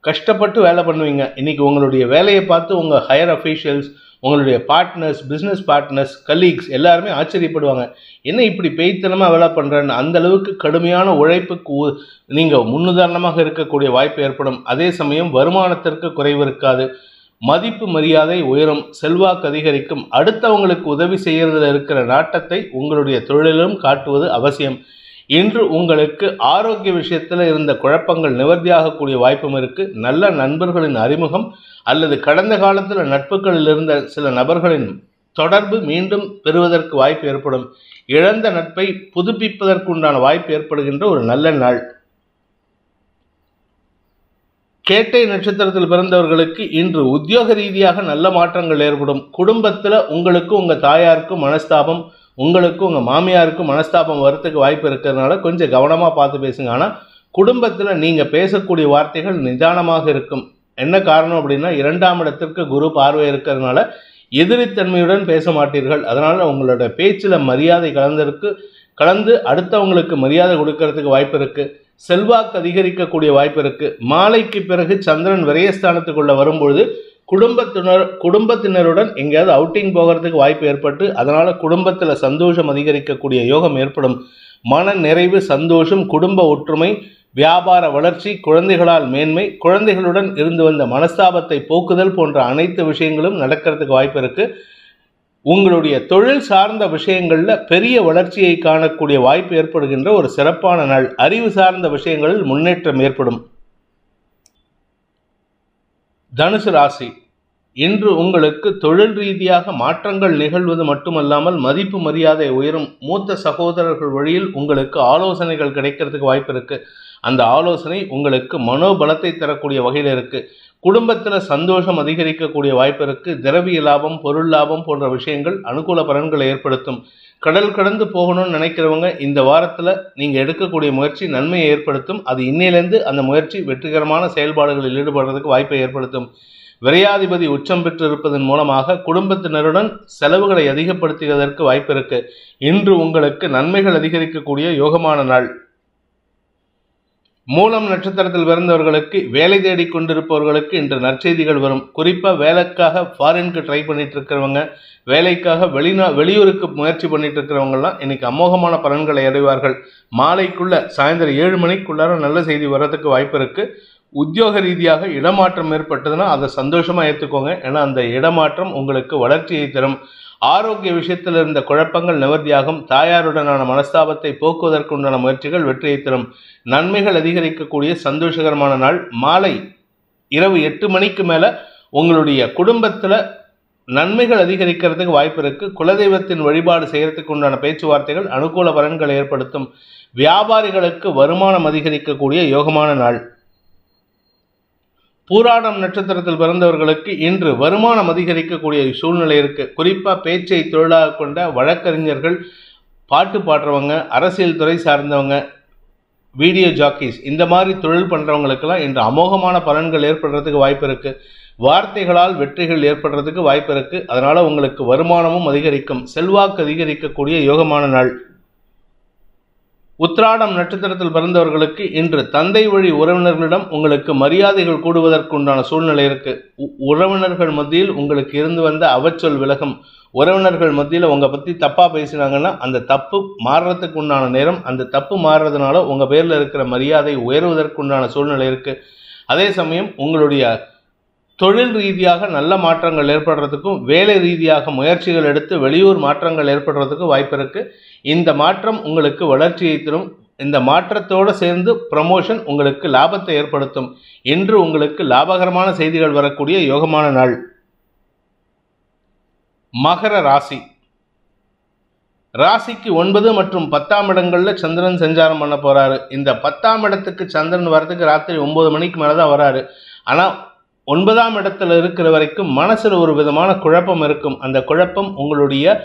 கஷ்டப்பட்டு வேலை பண்ணுவீங்க. இன்னைக்கு உங்களுடைய வேலையை பார்த்து உங்கள் ஹையர் அஃபீஷியல்ஸ், உங்களுடைய பார்ட்னர்ஸ், பிஸ்னஸ் பார்ட்னர்ஸ், கலீக்ஸ் எல்லாருமே ஆச்சரியப்படுவாங்க. என்ன இப்படி பேய்த்தனமாக வேலை பண்ணுறேன்னு. அந்த அளவுக்கு கடுமையான உழைப்புக்கு நீங்கள் முன்னுதாரணமாக இருக்கக்கூடிய வாய்ப்பு ஏற்படும். அதே சமயம் வருமானத்திற்கு குறைவு இருக்காது. மதிப்பு மரியாதை உயரும். செல்வாக்கு அதிகரிக்கும். அடுத்தவங்களுக்கு உதவி செய்யறதுல இருக்கிற நாட்டத்தை உங்களுடைய தொழிலிலும் காட்டுவது அவசியம். இன்று உங்களுக்கு ஆரோக்கிய விஷயத்தில் இருந்த குழப்பங்கள் நிவர்த்தியாகக்கூடிய வாய்ப்பும் இருக்கு. நல்ல நண்பர்களின் அறிமுகம் அல்லது கடந்த காலத்தில் நட்புகளில் இருந்த சில நபர்களின் தொடர்பு மீண்டும் பெறுவதற்கு வாய்ப்பு ஏற்படும். இழந்த நட்பை புதுப்பிப்பதற்குண்டான வாய்ப்பு ஏற்படுகின்ற ஒரு நல்ல நாள். கேட்டை நட்சத்திரத்தில் பிறந்தவர்களுக்கு இன்று உத்தியோக ரீதியாக நல்ல மாற்றங்கள் ஏற்படும். குடும்பத்தில் உங்களுக்கு உங்கள் தாயாருக்கும் மனஸ்தாபம், உங்களுக்கு உங்கள் மாமியாருக்கும் மனஸ்தாபம் வரத்துக்கு வாய்ப்பு இருக்கிறதுனால கொஞ்சம் கவனமாக பார்த்து பேசுங்க. ஆனால் குடும்பத்தில் நீங்கள் பேசக்கூடிய வார்த்தைகள் நிதானமாக இருக்கும். என்ன காரணம் அப்படின்னா 2ஆம் இடத்திற்கு குரு பார்வை இருக்கிறதுனால எதிரித்தன்மையுடன் பேச மாட்டீர்கள். அதனால் உங்களோட பேச்சில் மரியாதை கலந்து அடுத்தவங்களுக்கு மரியாதை கொடுக்கறதுக்கு வாய்ப்பு இருக்குது. செல்வாக்கு அதிகரிக்கக்கூடிய வாய்ப்பு இருக்கு. மாலைக்கு பிறகு சந்திரன் விரயஸ்தானத்துக்குள்ள வரும்பொழுது குடும்பத்தினருடன் எங்கேயாவது அவுட்டிங் போகிறதுக்கு வாய்ப்பு ஏற்பட்டு அதனால குடும்பத்தில் சந்தோஷம் அதிகரிக்கக்கூடிய யோகம் ஏற்படும். மன நிறைவு, சந்தோஷம், குடும்ப ஒற்றுமை, வியாபார வளர்ச்சி, குழந்தைகளால் மேன்மை, குழந்தைகளுடன் இருந்து வந்த மனஸ்தாபத்தை போக்குதல் போன்ற அனைத்து விஷயங்களும் நடக்கிறதுக்கு வாய்ப்பு இருக்கு. உங்களுடைய தொழில் சார்ந்த விஷயங்களில் பெரிய வளர்ச்சியை காணக்கூடிய வாய்ப்பு ஏற்படுகின்ற ஒரு சிறப்பான நாள். அறிவு சார்ந்த விஷயங்களில் முன்னேற்றம் ஏற்படும். தனுசு ராசி. இன்று உங்களுக்கு தொழில் ரீதியாக மாற்றங்கள் நிகழ்வது மட்டுமல்லாமல் மதிப்பு மரியாதை உயரும். மூத்த சகோதரர்கள் வழியில் உங்களுக்கு ஆலோசனைகள் கிடைக்கிறதுக்கு வாய்ப்பு இருக்கு. அந்த ஆலோசனை உங்களுக்கு மனோபலத்தை தரக்கூடிய வகையில் இருக்கு. குடும்பத்தில் சந்தோஷம் அதிகரிக்கக்கூடிய வாய்ப்பு இருக்கு. திரவிய லாபம், பொருள் லாபம் போன்ற விஷயங்கள் அனுகூல பலன்களை ஏற்படுத்தும். கடல் கடந்து போகணும்னு நினைக்கிறவங்க இந்த வாரத்தில் நீங்கள் எடுக்கக்கூடிய முயற்சி நன்மையை ஏற்படுத்தும். அது இன்னிலிருந்து அந்த முயற்சி வெற்றிகரமான செயல்பாடுகளில் ஈடுபடுறதுக்கு வாய்ப்பை ஏற்படுத்தும். விரையாதிபதி உச்சம் பெற்று இருப்பதன் மூலமாக குடும்பத்தினருடன் செலவுகளை அதிகப்படுத்துவதற்கு வாய்ப்பு இருக்கு. இன்று உங்களுக்கு நன்மைகள் அதிகரிக்கக்கூடிய யோகமான நாள். மூலம் நட்சத்திரத்தில் பிறந்தவர்களுக்கு வேலை தேடி கொண்டிருப்பவர்களுக்கு இன்று நற்செய்திகள் வரும். குறிப்பாக வேலைக்காக ஃபாரினுக்கு ட்ரை பண்ணிட்டு இருக்கிறவங்க, வேலைக்காக வெளியூருக்கு முயற்சி பண்ணிட்டு இருக்கிறவங்கலாம் இன்னைக்கு அமோகமான பலன்களை அடைவார்கள். மாலைக்குள்ள சாயந்தரம் 7 மணிக்குள்ளார நல்ல செய்தி வர்றதுக்கு வாய்ப்பு இருக்கு. உத்தியோக ரீதியாக இடமாற்றம் ஏற்பட்டதுன்னா அதை சந்தோஷமா ஏற்றுக்கோங்க. ஏன்னா அந்த இடமாற்றம் உங்களுக்கு வளர்ச்சியை தரும். ஆரோக்கிய விஷயத்தில் இருந்த குழப்பங்கள் நிவர்த்தியாகும். தாயாருடனான மனஸ்தாபத்தை போக்குவதற்குண்டான முயற்சிகள் வெற்றியை தரும். நன்மைகள் அதிகரிக்கக்கூடிய சந்தோஷகரமான நாள். மாலை இரவு 8 மணிக்கு மேல உங்களுடைய குடும்பத்துல நன்மைகள் அதிகரிக்கிறதுக்கு வாய்ப்பு இருக்கு. குலதெய்வத்தின் வழிபாடு செய்யறதுக்கு உண்டான பேச்சுவார்த்தைகள் அனுகூல பலன்களை ஏற்படுத்தும். வியாபாரிகளுக்கு வருமானம் அதிகரிக்கக்கூடிய யோகமான நாள். பூராடம் நட்சத்திரத்தில் பிறந்தவர்களுக்கு இன்று வருமானம் அதிகரிக்கக்கூடிய சூழ்நிலை இருக்கு. குறிப்பா பேச்சை தொழிலாக கொண்ட வழக்கறிஞர்கள், பாட்டு பாடுறவங்க, அரசியல் துறை சார்ந்தவங்க, வீடியோ ஜாக்கீஸ், இந்த மாதிரி தொழில் பண்றவங்களுக்கெல்லாம் இன்று அமோகமான பலன்கள் ஏற்படுறதுக்கு வாய்ப்பு இருக்கு. வார்த்தைகளால் வெற்றிகள் ஏற்படுறதுக்கு வாய்ப்பு இருக்கு. அதனால உங்களுக்கு வருமானமும் அதிகரிக்கும். செல்வாக்கு அதிகரிக்கக்கூடிய யோகமான நாள். உத்திராடம் நட்சத்திரத்தில் பிறந்தவர்களுக்கு இன்று தந்தை வழி உறவினர்களிடம் உங்களுக்கு மரியாதைகள் கூடுவதற்குண்டான சூழ்நிலை இருக்கு. உறவினர்கள் மத்தியில் உங்களுக்கு இருந்து வந்த அவச்சொல் விலகும். உறவினர்கள் மத்தியில் உங்க பத்தி தப்பா பேசினாங்கன்னா அந்த தப்பு மாறுறதுக்கு உண்டான நேரம். அந்த தப்பு மாறுறதுனால உங்க பேர்ல இருக்கிற மரியாதை உயர்வதற்குண்டான சூழ்நிலை இருக்கு. அதே சமயம் உங்களுடைய தொழில் ரீதியாக நல்ல மாற்றங்கள் ஏற்படுறதுக்கும், வேலை ரீதியாக முயற்சிகள் எடுத்து வெளியூர் மாற்றங்கள் ஏற்படுறதுக்கும் வாய்ப்பு இருக்கு. இந்த மாற்றம் உங்களுக்கு வளர்ச்சியை தரும். இந்த மாற்றத்தோடு சேர்ந்து ப்ரமோஷன் உங்களுக்கு லாபத்தை ஏற்படுத்தும். இன்று உங்களுக்கு லாபகரமான செய்திகள் வரக்கூடிய யோகமான நாள். மகர ராசி. ராசிக்கு 9 மற்றும் 10ஆம் இடங்கள்ல சந்திரன் சஞ்சாரம் பண்ண போறாரு. இந்த 10ஆம் இடத்துக்கு சந்திரன் வர்றதுக்கு ராத்திரி 9 மணிக்கு மேலதான் வராரு. ஆனா 9ஆம் இடத்துல இருக்கிற வரைக்கும் மனசுல ஒரு விதமான குழப்பம் இருக்கும். அந்த குழப்பம் உங்களுடைய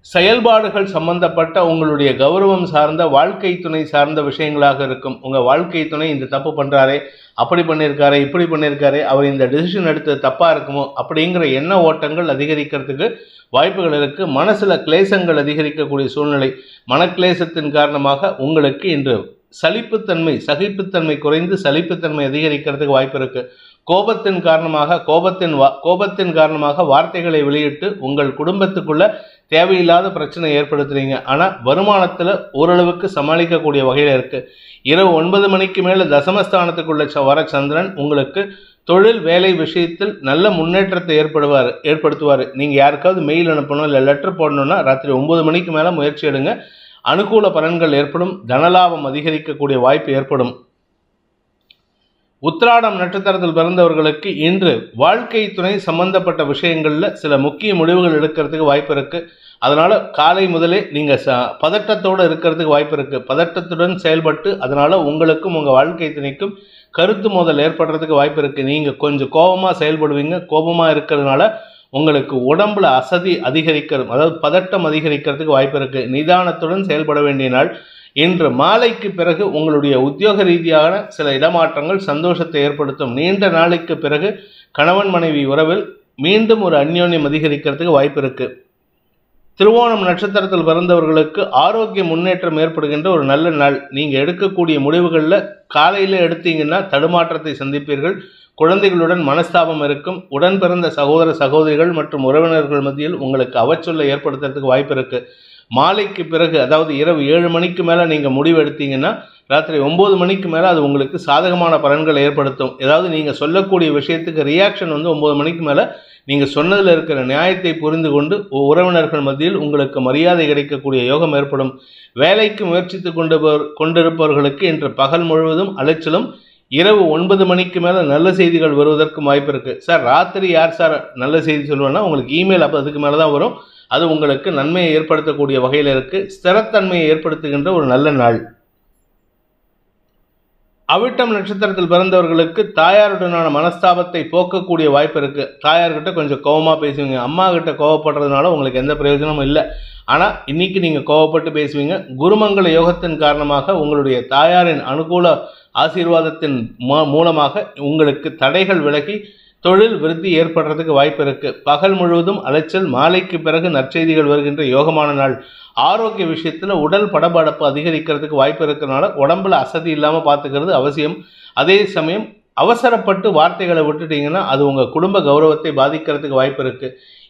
செயல்பாடுகள் சம்பந்தப்பட்ட உங்களுடைய கௌரவம் சார்ந்த, வாழ்க்கை துணை சார்ந்த விஷயங்களாக இருக்கும். உங்க வாழ்க்கை துணை இந்த தப்பு பண்றாரே, அப்படி பண்ணியிருக்காரு, இப்படி பண்ணியிருக்காரு, அவர் இந்த டிசிஷன் எடுத்தது தப்பா இருக்குமோ அப்படிங்கிற எண்ண ஓட்டங்கள் அதிகரிக்கிறதுக்கு வாய்ப்புகள் இருக்கு. மனசுல கிளேசங்கள் அதிகரிக்கக்கூடிய சூழ்நிலை. மனக்கிளேசத்தின் காரணமாக உங்களுக்கு இன்று சகிப்புத்தன்மை குறைந்து சலிப்புத்தன்மை அதிகரிக்கிறதுக்கு வாய்ப்பு இருக்கு. கோபத்தின் காரணமாக வார்த்தைகளை வெளியிட்டு உங்கள் குடும்பத்துக்குள்ள தேவையில்லாத பிரச்சனை ஏற்படுத்துறீங்க. ஆனா வருமானத்துல ஓரளவுக்கு சமாளிக்கக்கூடிய வகையில இருக்கு. இரவு 9 மணிக்கு மேல தசமஸ்தானத்துக்குள்ள வர சந்திரன் உங்களுக்கு தொழில் வேலை விஷயத்தில் நல்ல முன்னேற்றத்தை ஏற்படுத்துவார். நீங்க யாருக்காவது மெயில் அனுப்பணும், இல்லை லெட்டர் போடணும்னா ராத்திரி 9 மணிக்கு மேல முயற்சி எடுங்க. அனுகூல பலன்கள் ஏற்படும். தனலாபம் அதிகரிக்கக்கூடிய வாய்ப்பு ஏற்படும். உத்திராடம் நட்சத்திரத்தில் பிறந்தவர்களுக்கு இன்று வாழ்க்கை துணை சம்பந்தப்பட்ட விஷயங்கள்ல சில முக்கிய முடிவுகள் எடுக்கிறதுக்கு வாய்ப்பு இருக்கு. அதனால காலை முதலே நீங்க பதட்டத்தோடு இருக்கிறதுக்கு வாய்ப்பு இருக்கு. பதட்டத்துடன் செயல்பட்டு அதனால உங்களுக்கும் உங்க வாழ்க்கை துணைக்கும் கருத்து மோதல் ஏற்படுறதுக்கு வாய்ப்பு இருக்கு. நீங்க கொஞ்சம் கோபமா செயல்படுவீங்க. கோபமா இருக்கிறதுனால உங்களுக்கு உடம்புல அசதி அதிகரிக்கிறது, அதாவது பதட்டம் அதிகரிக்கிறதுக்கு வாய்ப்பு இருக்கு. நிதானத்துடன் செயல்பட வேண்டிய நாள். இன்று மாலைக்கு பிறகு உங்களுடைய உத்தியோக ரீதியான சில இடமாற்றங்கள் சந்தோஷத்தை ஏற்படுத்தும். நீண்ட நாளைக்கு பிறகு கணவன் மனைவி உறவில் மீண்டும் ஒரு அந்யோன்யம் அதிகரிக்கிறதுக்கு வாய்ப்பு இருக்கு. திருவோணம் நட்சத்திரத்தில் பிறந்தவர்களுக்கு ஆரோக்கிய முன்னேற்றம் ஏற்படுகின்ற ஒரு நல்ல நாள். நீங்க எடுக்கக்கூடிய முடிவுகளில் காலையில் எடுத்தீங்கன்னா தடுமாற்றத்தை சந்திப்பீர்கள். குழந்தைகளுடன் மனஸ்தாபம் இருக்கும். உடன் பிறந்த சகோதர சகோதரிகள் மற்றும் உறவினர்கள் மத்தியில் உங்களுக்கு அவச்சொல்லை ஏற்படுத்துறதுக்கு வாய்ப்பு இருக்கு. மாலைக்கு பிறகு, அதாவது இரவு 7 மணிக்கு மேலே நீங்கள் முடிவு எடுத்தீங்கன்னா ராத்திரி 9 மணிக்கு மேலே அது உங்களுக்கு சாதகமான பலன்களை ஏற்படுத்தும். ஏதாவது நீங்கள் சொல்லக்கூடிய விஷயத்துக்கு ரியாக்ஷன் 9 மணிக்கு மேலே நீங்கள் சொன்னதில் இருக்கிற நியாயத்தை புரிந்து கொண்டு உறவினர்கள் மத்தியில் உங்களுக்கு மரியாதை கிடைக்கக்கூடிய யோகம் ஏற்படும். வேலைக்கு முயற்சித்து கொண்டிருப்பவர்களுக்கு இன்று பகல் முழுவதும் அலைச்சலும். இரவு 9 மணிக்கு மேலே நல்ல செய்திகள் வருவதற்கு வாய்ப்பு இருக்குது. சார் ராத்திரி யார் சார் நல்ல செய்தி சொல்லுவேன்னா உங்களுக்கு இமெயில் அப்போ அதுக்கு மேலே தான் வரும். அது உங்களுக்கு நன்மையை ஏற்படுத்தக்கூடிய வகையில் இருக்குது. ஸ்திரத்தன்மையை ஏற்படுத்துகின்ற ஒரு நல்ல நாள். அவிட்டம் நட்சத்திரத்தில் பிறந்தவர்களுக்கு தாயாருடனான மனஸ்தாபத்தை போக்கக்கூடிய வாய்ப்பு இருக்குது. தாயார்கிட்ட கொஞ்சம் கோபமாக பேசுவீங்க. அம்மா கிட்ட கோவப்படுறதுனால உங்களுக்கு எந்த பிரயோஜனமும் இல்லை. ஆனால் இன்னைக்கு நீங்கள் கோவப்பட்டு பேசுவீங்க. குருமங்கள யோகத்தின் காரணமாக உங்களுடைய தாயாரின் அனுகூல ஆசீர்வாதத்தின் மூலமாக உங்களுக்கு தடைகள் விலகி தொழில் விருத்தி ஏற்படுறதுக்கு வாய்ப்பு இருக்கு. பகல் முழுவதும் அலைச்சல், மாலைக்கு பிறகு நற்செய்திகள் வருகின்ற யோகமான நாள். ஆரோக்கிய விஷயத்துல உடல் படபடப்பு அதிகரிக்கிறதுக்கு வாய்ப்பு இருக்கிறதுனால உடம்புல அசதி இல்லாம பார்த்துக்கிறது அவசியம். அதே சமயம் அவசரப்பட்டு வார்த்தைகளை விட்டுட்டீங்கன்னா அது உங்க குடும்ப கௌரவத்தை பாதிக்கிறதுக்கு வாய்ப்பு இருக்கு.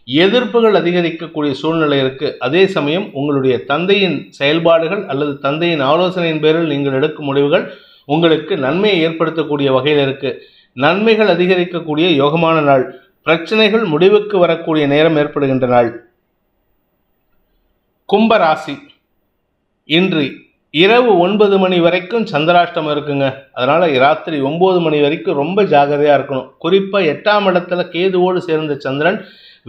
எதிர்ப்புகள் அதிகரிக்கக்கூடிய சூழ்நிலை இருக்கு. அதே சமயம் உங்களுடைய தந்தையின் செயல்பாடுகள் அல்லது தந்தையின் ஆலோசனையின் பேரில் நீங்கள் எடுக்கும் முடிவுகள் உங்களுக்கு நன்மையை ஏற்படுத்தக்கூடிய வகையில் இருக்கு. நன்மைகள் அதிகரிக்கக்கூடிய யோகமான நாள். பிரச்சனைகள் முடிவுக்கு வரக்கூடிய நேரம் ஏற்படுகின்ற நாள். கும்பராசி, இன்று இரவு 9 மணி வரைக்கும் சந்திராஷ்டமம் இருக்குங்க. அதனால ராத்திரி 9 மணி வரைக்கும் ரொம்ப ஜாகிரதையா இருக்கணும். குறிப்பா 8ஆம் இடத்துல கேதுவோடு சேர்ந்த சந்திரன்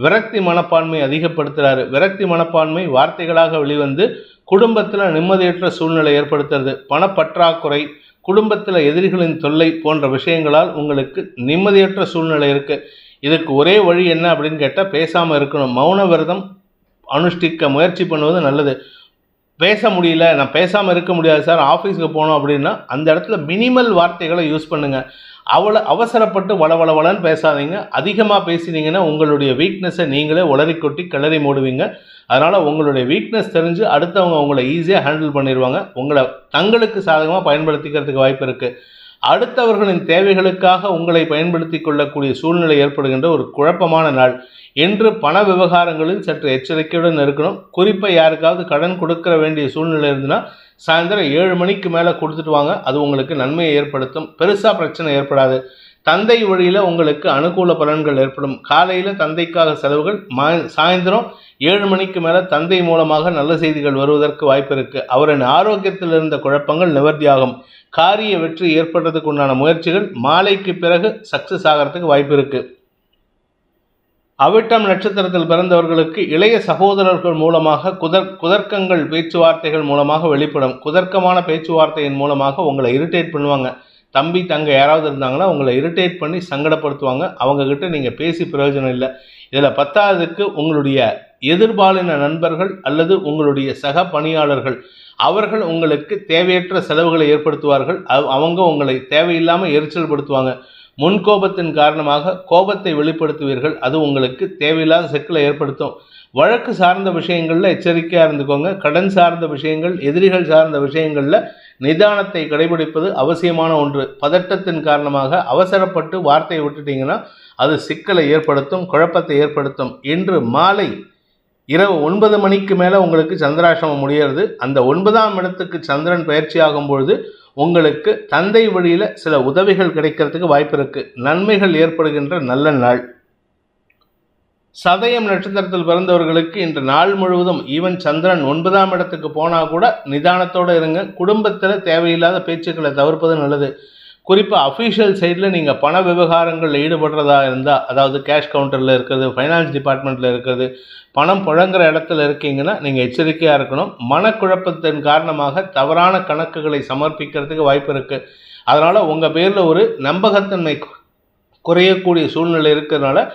விரக்தி மனப்பான்மை அதிகப்படுத்துறாரு. விரக்தி மனப்பான்மை வார்த்தைகளாக வெளிவந்து குடும்பத்துல நிம்மதியற்ற சூழ்நிலை ஏற்படுத்துறது. பணப்பற்றாக்குறை, குடும்பத்தில் எதிரிகளின் தொல்லை போன்ற விஷயங்களால் உங்களுக்கு நிம்மதியற்ற சூழ்நிலை இருக்கு. இதுக்கு ஒரே வழி என்ன அப்படின்னு கேட்டால் பேசாமல் இருக்கணும். மௌன விரதம் அனுஷ்டிக்க முயற்சி பண்ணுவது நல்லது. பேச முடியல, நான் பேசாமல் இருக்க முடியாது சார், ஆஃபீஸுக்கு போனோம் அப்படின்னா அந்த இடத்துல மினிமல் வார்த்தைகளை யூஸ் பண்ணுங்கள். அவசரப்பட்டு வளவளன்னு பேசாதீங்க. அதிகமாக பேசினீங்கன்னா உங்களுடைய வீக்னஸை நீங்களே உளறி கொட்டி கிளறி மூடுவீங்க. அதனால் உங்களுடைய வீக்னஸ் தெரிஞ்சு அடுத்தவங்க உங்களை ஈஸியாக ஹேண்டில் பண்ணிடுவாங்க. உங்களை தங்களுக்கு சாதகமாக பயன்படுத்திக்கிறதுக்கு வாய்ப்பு இருக்குது. அடுத்தவர்களின் தேவைகளுக்காக உங்களை பயன்படுத்தி கொள்ளக்கூடிய சூழ்நிலை ஏற்படுகின்ற ஒரு குழப்பமான நாள். என்று பண விவகாரங்களில் சற்று எச்சரிக்கையுடன் இருக்கணும். குறிப்பாக யாருக்காவது கடன் கொடுக்க வேண்டிய சூழ்நிலை இருந்துன்னா சாயந்தரம் 7 மணிக்கு மேலே கொடுத்துட்டு வாங்க. அது உங்களுக்கு நன்மையை ஏற்படுத்தும். பெருசாக பிரச்சனை ஏற்படாது. தந்தை வழியில் உங்களுக்கு அனுகூல பலன்கள் ஏற்படும். காலையில் தந்தைக்காக செலவுகள், சாயந்தரம் 7 மணிக்கு மேலே தந்தை மூலமாக நல்ல செய்திகள் வருவதற்கு வாய்ப்பு இருக்குது. அவரின் ஆரோக்கியத்தில் இருந்த குழப்பங்கள் நிவர்த்தியாகும். காரிய வெற்றி ஏற்படுறதுக்கு உண்டான முயற்சிகள் மாலைக்கு பிறகு சக்சஸ் ஆகிறதுக்கு வாய்ப்பு இருக்குது. அவிட்டம் நட்சத்திரத்தில் பிறந்தவர்களுக்கு இளைய சகோதரர்கள் மூலமாக குதர்க்கங்கள் பேச்சுவார்த்தைகள் மூலமாக வெளிப்படும். குதர்க்கமான பேச்சுவார்த்தையின் மூலமாக உங்களை இரிட்டேட் பண்ணுவாங்க. தம்பி தங்க யாராவது இருந்தாங்கன்னா உங்களை இரிட்டேட் பண்ணி சங்கடப்படுத்துவாங்க. அவங்கக்கிட்ட நீங்கள் பேசி பிரயோஜனம் இல்லை. இதில் 10வதுக்கு உங்களுடைய எதிர்பாலின நண்பர்கள் அல்லது உங்களுடைய சக பணியாளர்கள் அவர்கள் உங்களுக்கு தேவையற்ற செலவுகளை ஏற்படுத்துவார்கள். அவங்க உங்களை தேவையில்லாமல் எரிச்சல் படுத்துவாங்க. முன்கோபத்தின் காரணமாக கோபத்தை வெளிப்படுத்துவீர்கள். அது உங்களுக்கு தேவையில்லாத சிக்கலை ஏற்படுத்தும். வழக்கு சார்ந்த விஷயங்களில் எச்சரிக்கையாக இருந்துக்கோங்க. கடன் சார்ந்த விஷயங்கள், எதிரிகள் சார்ந்த விஷயங்களில் நிதானத்தை கடைபிடிப்பது அவசியமான ஒன்று. பதட்டத்தின் காரணமாக அவசரப்பட்டு வார்த்தையை விட்டுட்டீங்கன்னா அது சிக்கலை ஏற்படுத்தும், குழப்பத்தை ஏற்படுத்தும். இன்று மாலை இரவு 9 மணிக்கு மேலே உங்களுக்கு சந்திராஷ்டமம் முடிகிறது. அந்த 9ஆம் இடத்துக்கு சந்திரன் பயிற்சி ஆகும் பொழுது உங்களுக்கு தந்தை வழியில் சில உதவிகள் கிடைக்கிறதுக்கு வாய்ப்பு இருக்குது. நன்மைகள் ஏற்படுகின்ற நல்ல நாள். சதயம் நட்சத்திரத்தில் பிறந்தவர்களுக்கு இன்று நாள் முழுவதும் ஈவன் சந்திரன் 9ஆம் இடத்துக்கு போனால் கூட நிதானத்தோடு இருங்க. குடும்பத்தில் தேவையில்லாத பேச்சுக்களை தவிர்ப்பது நல்லது. குறிப்பாக அஃபீஷியல் சைடில் நீங்கள் பண விவகாரங்களில் ஈடுபடுறதா இருந்தால், அதாவது கேஷ் கவுண்டரில் இருக்கிறது, ஃபைனான்ஸ் டிபார்ட்மெண்ட்டில் இருக்கிறது, பணம் புழங்குற இடத்துல இருக்கீங்கன்னா நீங்கள் எச்சரிக்கையாக இருக்கணும். மனக்குழப்பத்தின் காரணமாக தவறான கணக்குகளை சமர்ப்பிக்கிறதுக்கு வாய்ப்பு இருக்குது. அதனால் உங்கள் பேரில் ஒரு நம்பகத்தன்மை குறையக்கூடிய சூழ்நிலை இருக்கிறதுனால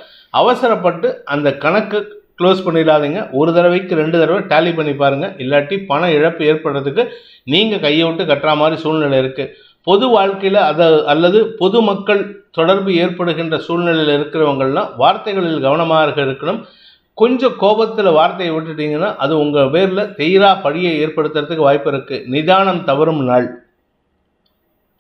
அவசரப்பட்டு அந்த கணக்கு க்ளோஸ் பண்ணிடாதீங்க. ஒரு தடவைக்கு 2 தடவை டேலி பண்ணி பாருங்கள். இல்லாட்டி பண இழப்பு ஏற்படுறதுக்கு நீங்கள் கையை விட்டு கட்டுற மாதிரி சூழ்நிலை இருக்குது. பொது வாழ்க்கையில் அல்லது பொதுமக்கள் தொடர்பு ஏற்படுகின்ற சூழ்நிலையில் இருக்கிறவங்கள்லாம் வார்த்தைகளில் கவனமாக இருக்கணும். கொஞ்சம் கோபத்தில் வார்த்தையை விட்டுட்டீங்கன்னா அது உங்கள் பேரில் தெய்ரா பழியை ஏற்படுத்துறதுக்கு வாய்ப்பு இருக்குது. நிதானம் தவறும் நாள்.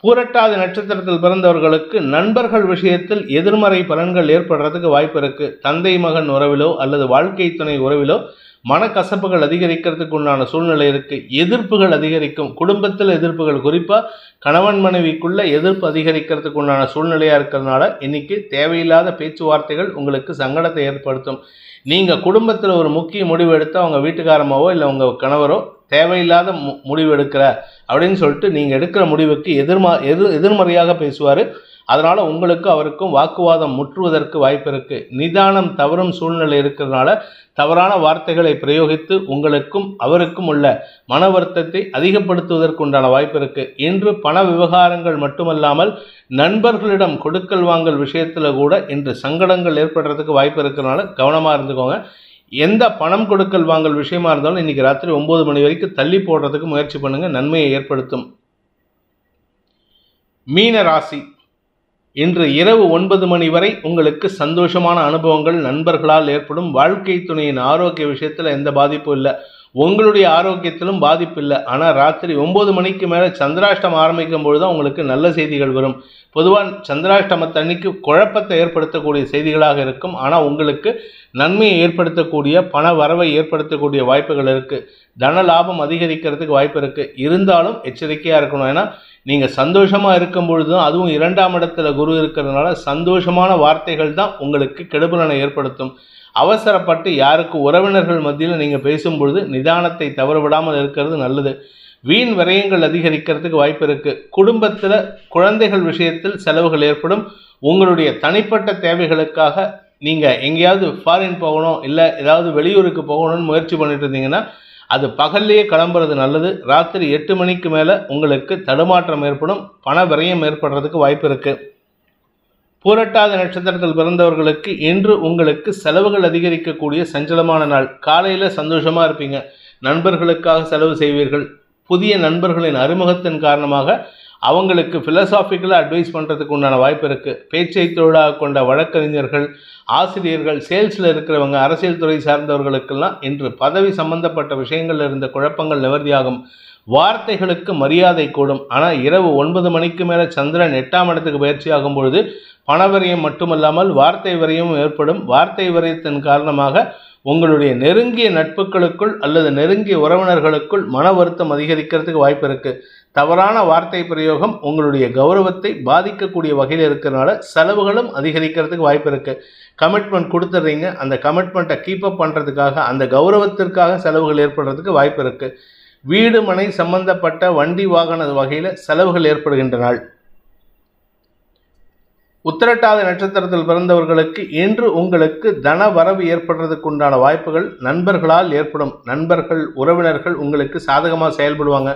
பூரட்டாதி நட்சத்திரத்தில் பிறந்தவர்களுக்கு நண்பர்கள் விஷயத்தில் எதிர்மறை பலன்கள் ஏற்படுறதுக்கு வாய்ப்பு இருக்குது. தந்தை மகன் உறவிலோ அல்லது வாழ்க்கை துணை உறவிலோ மனக்கசப்புகள் அதிகரிக்கிறதுக்கு உண்டான சூழ்நிலை இருக்குது. எதிர்ப்புகள் அதிகரிக்கும். குடும்பத்தில் எதிர்ப்புகள், குறிப்பாக கணவன் மனைவிக்குள்ள எதிர்ப்பு அதிகரிக்கிறதுக்கு உண்டான சூழ்நிலையாக இருக்கிறதுனால இன்னைக்கு தேவையில்லாத பேச்சுவார்த்தைகள் உங்களுக்கு சங்கடத்தை ஏற்படுத்தும். நீங்கள் குடும்பத்தில் ஒரு முக்கிய முடிவு எடுத்தால் அவங்க வீட்டுக்காரமாவோ இல்லை உங்கள் கணவரோ தேவையில்லாத முடிவு எடுக்கிற அப்படின்னு சொல்லிட்டு நீங்கள் எடுக்கிற முடிவுக்கு எதிர்மறையாக பேசுவார். அதனால் உங்களுக்கு அவருக்கும் வாக்குவாதம் முற்றுவதற்கு வாய்ப்பு இருக்குது. நிதானம் தவறும் சூழ்நிலை இருக்கிறதுனால தவறான வார்த்தைகளை பிரயோகித்து உங்களுக்கும் அவருக்கும் உள்ள மன வருத்தத்தை அதிகப்படுத்துவதற்கு உண்டான வாய்ப்பு இருக்குது. இன்று பண விவகாரங்கள் மட்டுமல்லாமல் நண்பர்களிடம் கொடுக்கல் வாங்கல் விஷயத்தில் கூட இன்று சங்கடங்கள் ஏற்படுறதுக்கு வாய்ப்பு இருக்கிறதுனால கவனமாக இருந்துக்கோங்க. எந்த பணம் கொடுக்கல் வாங்கல் விஷயமா இருந்தாலும் இன்றைக்கி ராத்திரி 9 மணி வரைக்கும் தள்ளி போடுறதுக்கு முயற்சி பண்ணுங்கள். நன்மையை ஏற்படுத்தும். மீன ராசி, இன்று இரவு 9 மணி வரை உங்களுக்கு சந்தோஷமான அனுபவங்கள் நண்பர்களால் ஏற்படும். வாழ்க்கை துணையின் ஆரோக்கிய விஷயத்தில் எந்த பாதிப்பும் இல்லை, உங்களுடைய ஆரோக்கியத்திலும் பாதிப்பு இல்லை. ஆனால் ராத்திரி 9 மணிக்கு மேலே சந்திராஷ்டமம் ஆரம்பிக்கும் பொழுது தான் உங்களுக்கு நல்ல செய்திகள் வரும். பொதுவாக சந்திராஷ்டமத்தன்னைக்கு குழப்பத்தை ஏற்படுத்தக்கூடிய செய்திகளாக இருக்கும். ஆனால் உங்களுக்கு நன்மையை ஏற்படுத்தக்கூடிய பண வரவை ஏற்படுத்தக்கூடிய வாய்ப்புகள் இருக்குது. தன லாபம் அதிகரிக்கிறதுக்கு வாய்ப்பு இருக்குது. இருந்தாலும் எச்சரிக்கையாக இருக்கணும். ஏன்னா நீங்கள் சந்தோஷமாக இருக்கும் பொழுது தான், அதுவும் 2ஆம் இடத்துல குரு இருக்கிறதுனால சந்தோஷமான வார்த்தைகள் தான் உங்களுக்கு கெடுபலனை ஏற்படுத்தும். அவசரப்பட்டு யாருக்கு உறவினர்கள் மத்தியில் நீங்கள் பேசும்பொழுது நிதானத்தை தவறவிடாமல் இருக்கிறது நல்லது. வீண் விரயங்கள் அதிகரிக்கிறதுக்கு வாய்ப்பு இருக்குது. குடும்பத்தில் குழந்தைகள் விஷயத்தில் செலவுகள் ஏற்படும். உங்களுடைய தனிப்பட்ட தேவைகளுக்காக நீங்கள் எங்கேயாவது ஃபாரின் போகணும், இல்லை ஏதாவது வெளியூருக்கு போகணும்னு முயற்சி பண்ணிட்டு இருந்தீங்கன்னா அது பகல்லையே கிளம்புறது நல்லது. ராத்திரி 8 மணிக்கு மேலே உங்களுக்கு தடுமாற்றம் ஏற்படும், பண விரயம் ஏற்படுறதுக்கு வாய்ப்பு இருக்குது. பூரட்டாத நட்சத்திரத்தில் பிறந்தவர்களுக்கு இன்று உங்களுக்கு செலவுகள் அதிகரிக்கக்கூடிய சஞ்சலமான நாள். காலையில் சந்தோஷமாக இருப்பீங்க, நண்பர்களுக்காக செலவு செய்வீர்கள். புதிய நண்பர்களின் அறிமுகத்தின் காரணமாக அவங்களுக்கு ஃபிலசாபிக்கலாக அட்வைஸ் பண்ணுறதுக்கு உண்டான வாய்ப்பு இருக்குது. பேச்சை தொழிலாக கொண்ட வழக்கறிஞர்கள், ஆசிரியர்கள், சேல்ஸில் இருக்கிறவங்க, அரசியல் துறை சார்ந்தவர்களுக்கெல்லாம் இன்று பதவி சம்பந்தப்பட்ட விஷயங்களில் இருந்த குழப்பங்கள் நிவர்த்தியாகும். வார்த்தைகளுக்கு மரியாதை கூடும். ஆனால் இரவு 9 மணிக்கு மேலே சந்திரன் 8ஆம் இடத்துக்கு பயிற்சி ஆகும் பொழுது பணவரியம் மட்டுமல்லாமல் வார்த்தை வரையும் ஏற்படும். வார்த்தை வரையத்தின் காரணமாக உங்களுடைய நெருங்கிய நட்புகளுக்குள் அல்லது நெருங்கிய உறவினர்களுக்குள் மன வருத்தம் அதிகரிக்கிறதுக்கு வாய்ப்பு இருக்குது. தவறான வார்த்தை பிரயோகம் உங்களுடைய கௌரவத்தை பாதிக்கக்கூடிய வகையில் இருக்கிறதுனால செலவுகளும் அதிகரிக்கிறதுக்கு வாய்ப்பு இருக்குது. கமிட்மெண்ட் கொடுத்துட்றீங்க, அந்த கமிட்மெண்ட்டை கீப்பப் பண்ணுறதுக்காக, அந்த கௌரவத்திற்காக செலவுகள் ஏற்படுறதுக்கு வாய்ப்பு இருக்குது. வீடு மனை சம்பந்தப்பட்ட வண்டி வாகன வகையில் செலவுகள் ஏற்படுகின்ற நாள். உத்திரட்டாத நட்சத்திரத்தில் பிறந்தவர்களுக்கு இன்று உங்களுக்கு தன வரவு ஏற்படுறதுக்கு உண்டான வாய்ப்புகள் நண்பர்களால் ஏற்படும். நண்பர்கள், உறவினர்கள் உங்களுக்கு சாதகமாக செயல்படுவாங்க.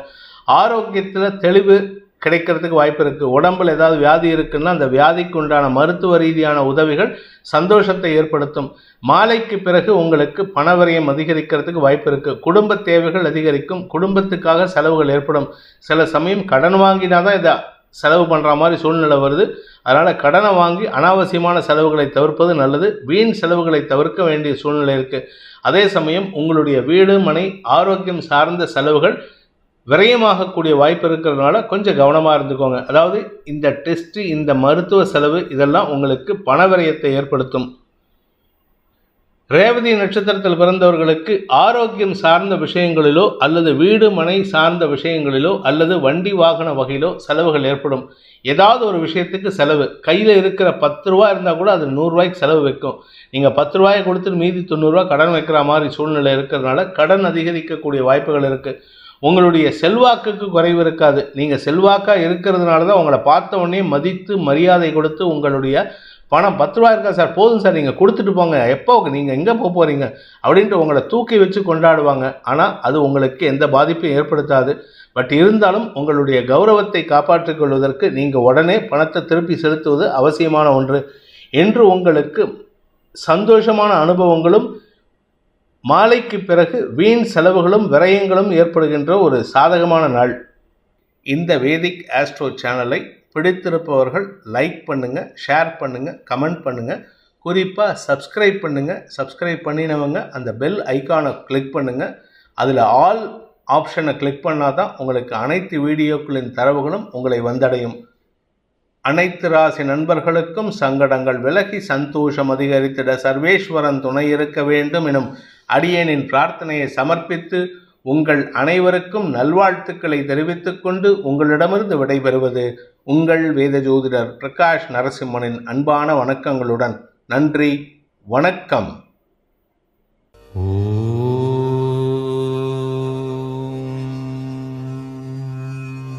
ஆரோக்கியத்தில் தெளிவு கிடைக்கிறதுக்கு வாய்ப்பு இருக்குது. உடம்பில் ஏதாவது வியாதி இருக்குன்னா அந்த வியாதிக்கு உண்டான மருத்துவ ரீதியான உதவிகள் சந்தோஷத்தை ஏற்படுத்தும். மாலைக்கு பிறகு உங்களுக்கு பணவரியம் அதிகரிக்கிறதுக்கு வாய்ப்பு இருக்குது. குடும்ப தேவைகள் அதிகரிக்கும். குடும்பத்துக்காக செலவுகள் ஏற்படும். சில சமயம் கடன் வாங்கினா தான் இதை செலவு பண்ணுற மாதிரி சூழ்நிலை வருது. அதனால் கடனை வாங்கி அனாவசியமான செலவுகளை தவிர்ப்பது நல்லது. வீண் செலவுகளை தவிர்க்க வேண்டிய சூழ்நிலை இருக்குது. அதே சமயம் உங்களுடைய வீடு மனை ஆரோக்கியம் சார்ந்த செலவுகள் விரயமாகக்கூடிய வாய்ப்பு இருக்கிறதுனால கொஞ்சம் கவனமாக இருந்துக்கோங்க. அதாவது இந்த டெஸ்ட்டு, இந்த மருத்துவ செலவு இதெல்லாம் உங்களுக்கு பண விரயத்தை ஏற்படுத்தும். ரேவதி நட்சத்திரத்தில் பிறந்தவர்களுக்கு ஆரோக்கியம் சார்ந்த விஷயங்களிலோ அல்லது வீடு மனை சார்ந்த விஷயங்களிலோ அல்லது வண்டி வாகன வகையிலோ செலவுகள் ஏற்படும். ஏதாவது ஒரு விஷயத்துக்கு செலவு. கையில் இருக்கிற 10 ரூபா இருந்தால் கூட அது 100 ரூபாய்க்கு செலவு வைக்கும். நீங்கள் 10 ரூபாயை கொடுத்துட்டு மீதி 90 ரூபா கடன் வைக்கிற மாதிரி சூழ்நிலை இருக்கிறதுனால கடன் அதிகரிக்கக்கூடிய வாய்ப்புகள் இருக்குது. உங்களுடைய செல்வாக்குக்கு குறைவு இருக்காது. நீங்கள் செல்வாக்காக இருக்கிறதுனால தான் உங்களை பார்த்த உடனே மதித்து மரியாதை கொடுத்து உங்களுடைய பணம் 10 ரூபா இருக்கா சார், போதும் சார், நீங்கள் கொடுத்துட்டு போங்க, எப்போ நீங்கள் எங்கே போக போகிறீங்க அப்படின்ட்டு உங்களை தூக்கி வச்சு கொண்டாடுவாங்க. ஆனால் அது உங்களுக்கு எந்த பாதிப்பையும் ஏற்படுத்தாது. பட் இருந்தாலும் உங்களுடைய கௌரவத்தை காப்பாற்றிக் கொள்வதற்கு நீங்கள் உடனே பணத்தை திருப்பி செலுத்துவது அவசியமான ஒன்று. என்று உங்களுக்கு சந்தோஷமான அனுபவங்களும் மாலைக்கு பிறகு வீண் செலவுகளும் விரயங்களும் ஏற்படுகின்ற ஒரு சாதகமான நாள். இந்த வேதிக் ஆஸ்ட்ரோ சேனலை பிடித்திருப்பவர்கள் லைக் பண்ணுங்கள், ஷேர் பண்ணுங்கள், கமெண்ட் பண்ணுங்கள். குறிப்பாக சப்ஸ்கிரைப் பண்ணுங்கள். சப்ஸ்கிரைப் பண்ணினவங்க அந்த பெல் ஐக்கானை கிளிக் பண்ணுங்கள். அதில் ஆல் ஆப்ஷனை கிளிக் பண்ணால் தான் உங்களுக்கு அனைத்து வீடியோக்களின் தரவுகளும் உங்களை வந்தடையும். அனைத்து ராசி நண்பர்களுக்கும் சங்கடங்கள் விலகி சந்தோஷம் அதிகரித்திட சர்வேஸ்வரன் துணை இருக்க வேண்டும் எனும் அடியேனின் பிரார்த்தனையை சமர்ப்பித்து உங்கள் அனைவருக்கும் நல்வாழ்த்துக்களை தெரிவித்துக் கொண்டு உங்களிடமிருந்து விடைபெறுவது உங்கள் வேத ஜோதிடர் பிரகாஷ் நரசிம்மனின் அன்பான வணக்கங்களுடன். நன்றி, வணக்கம்.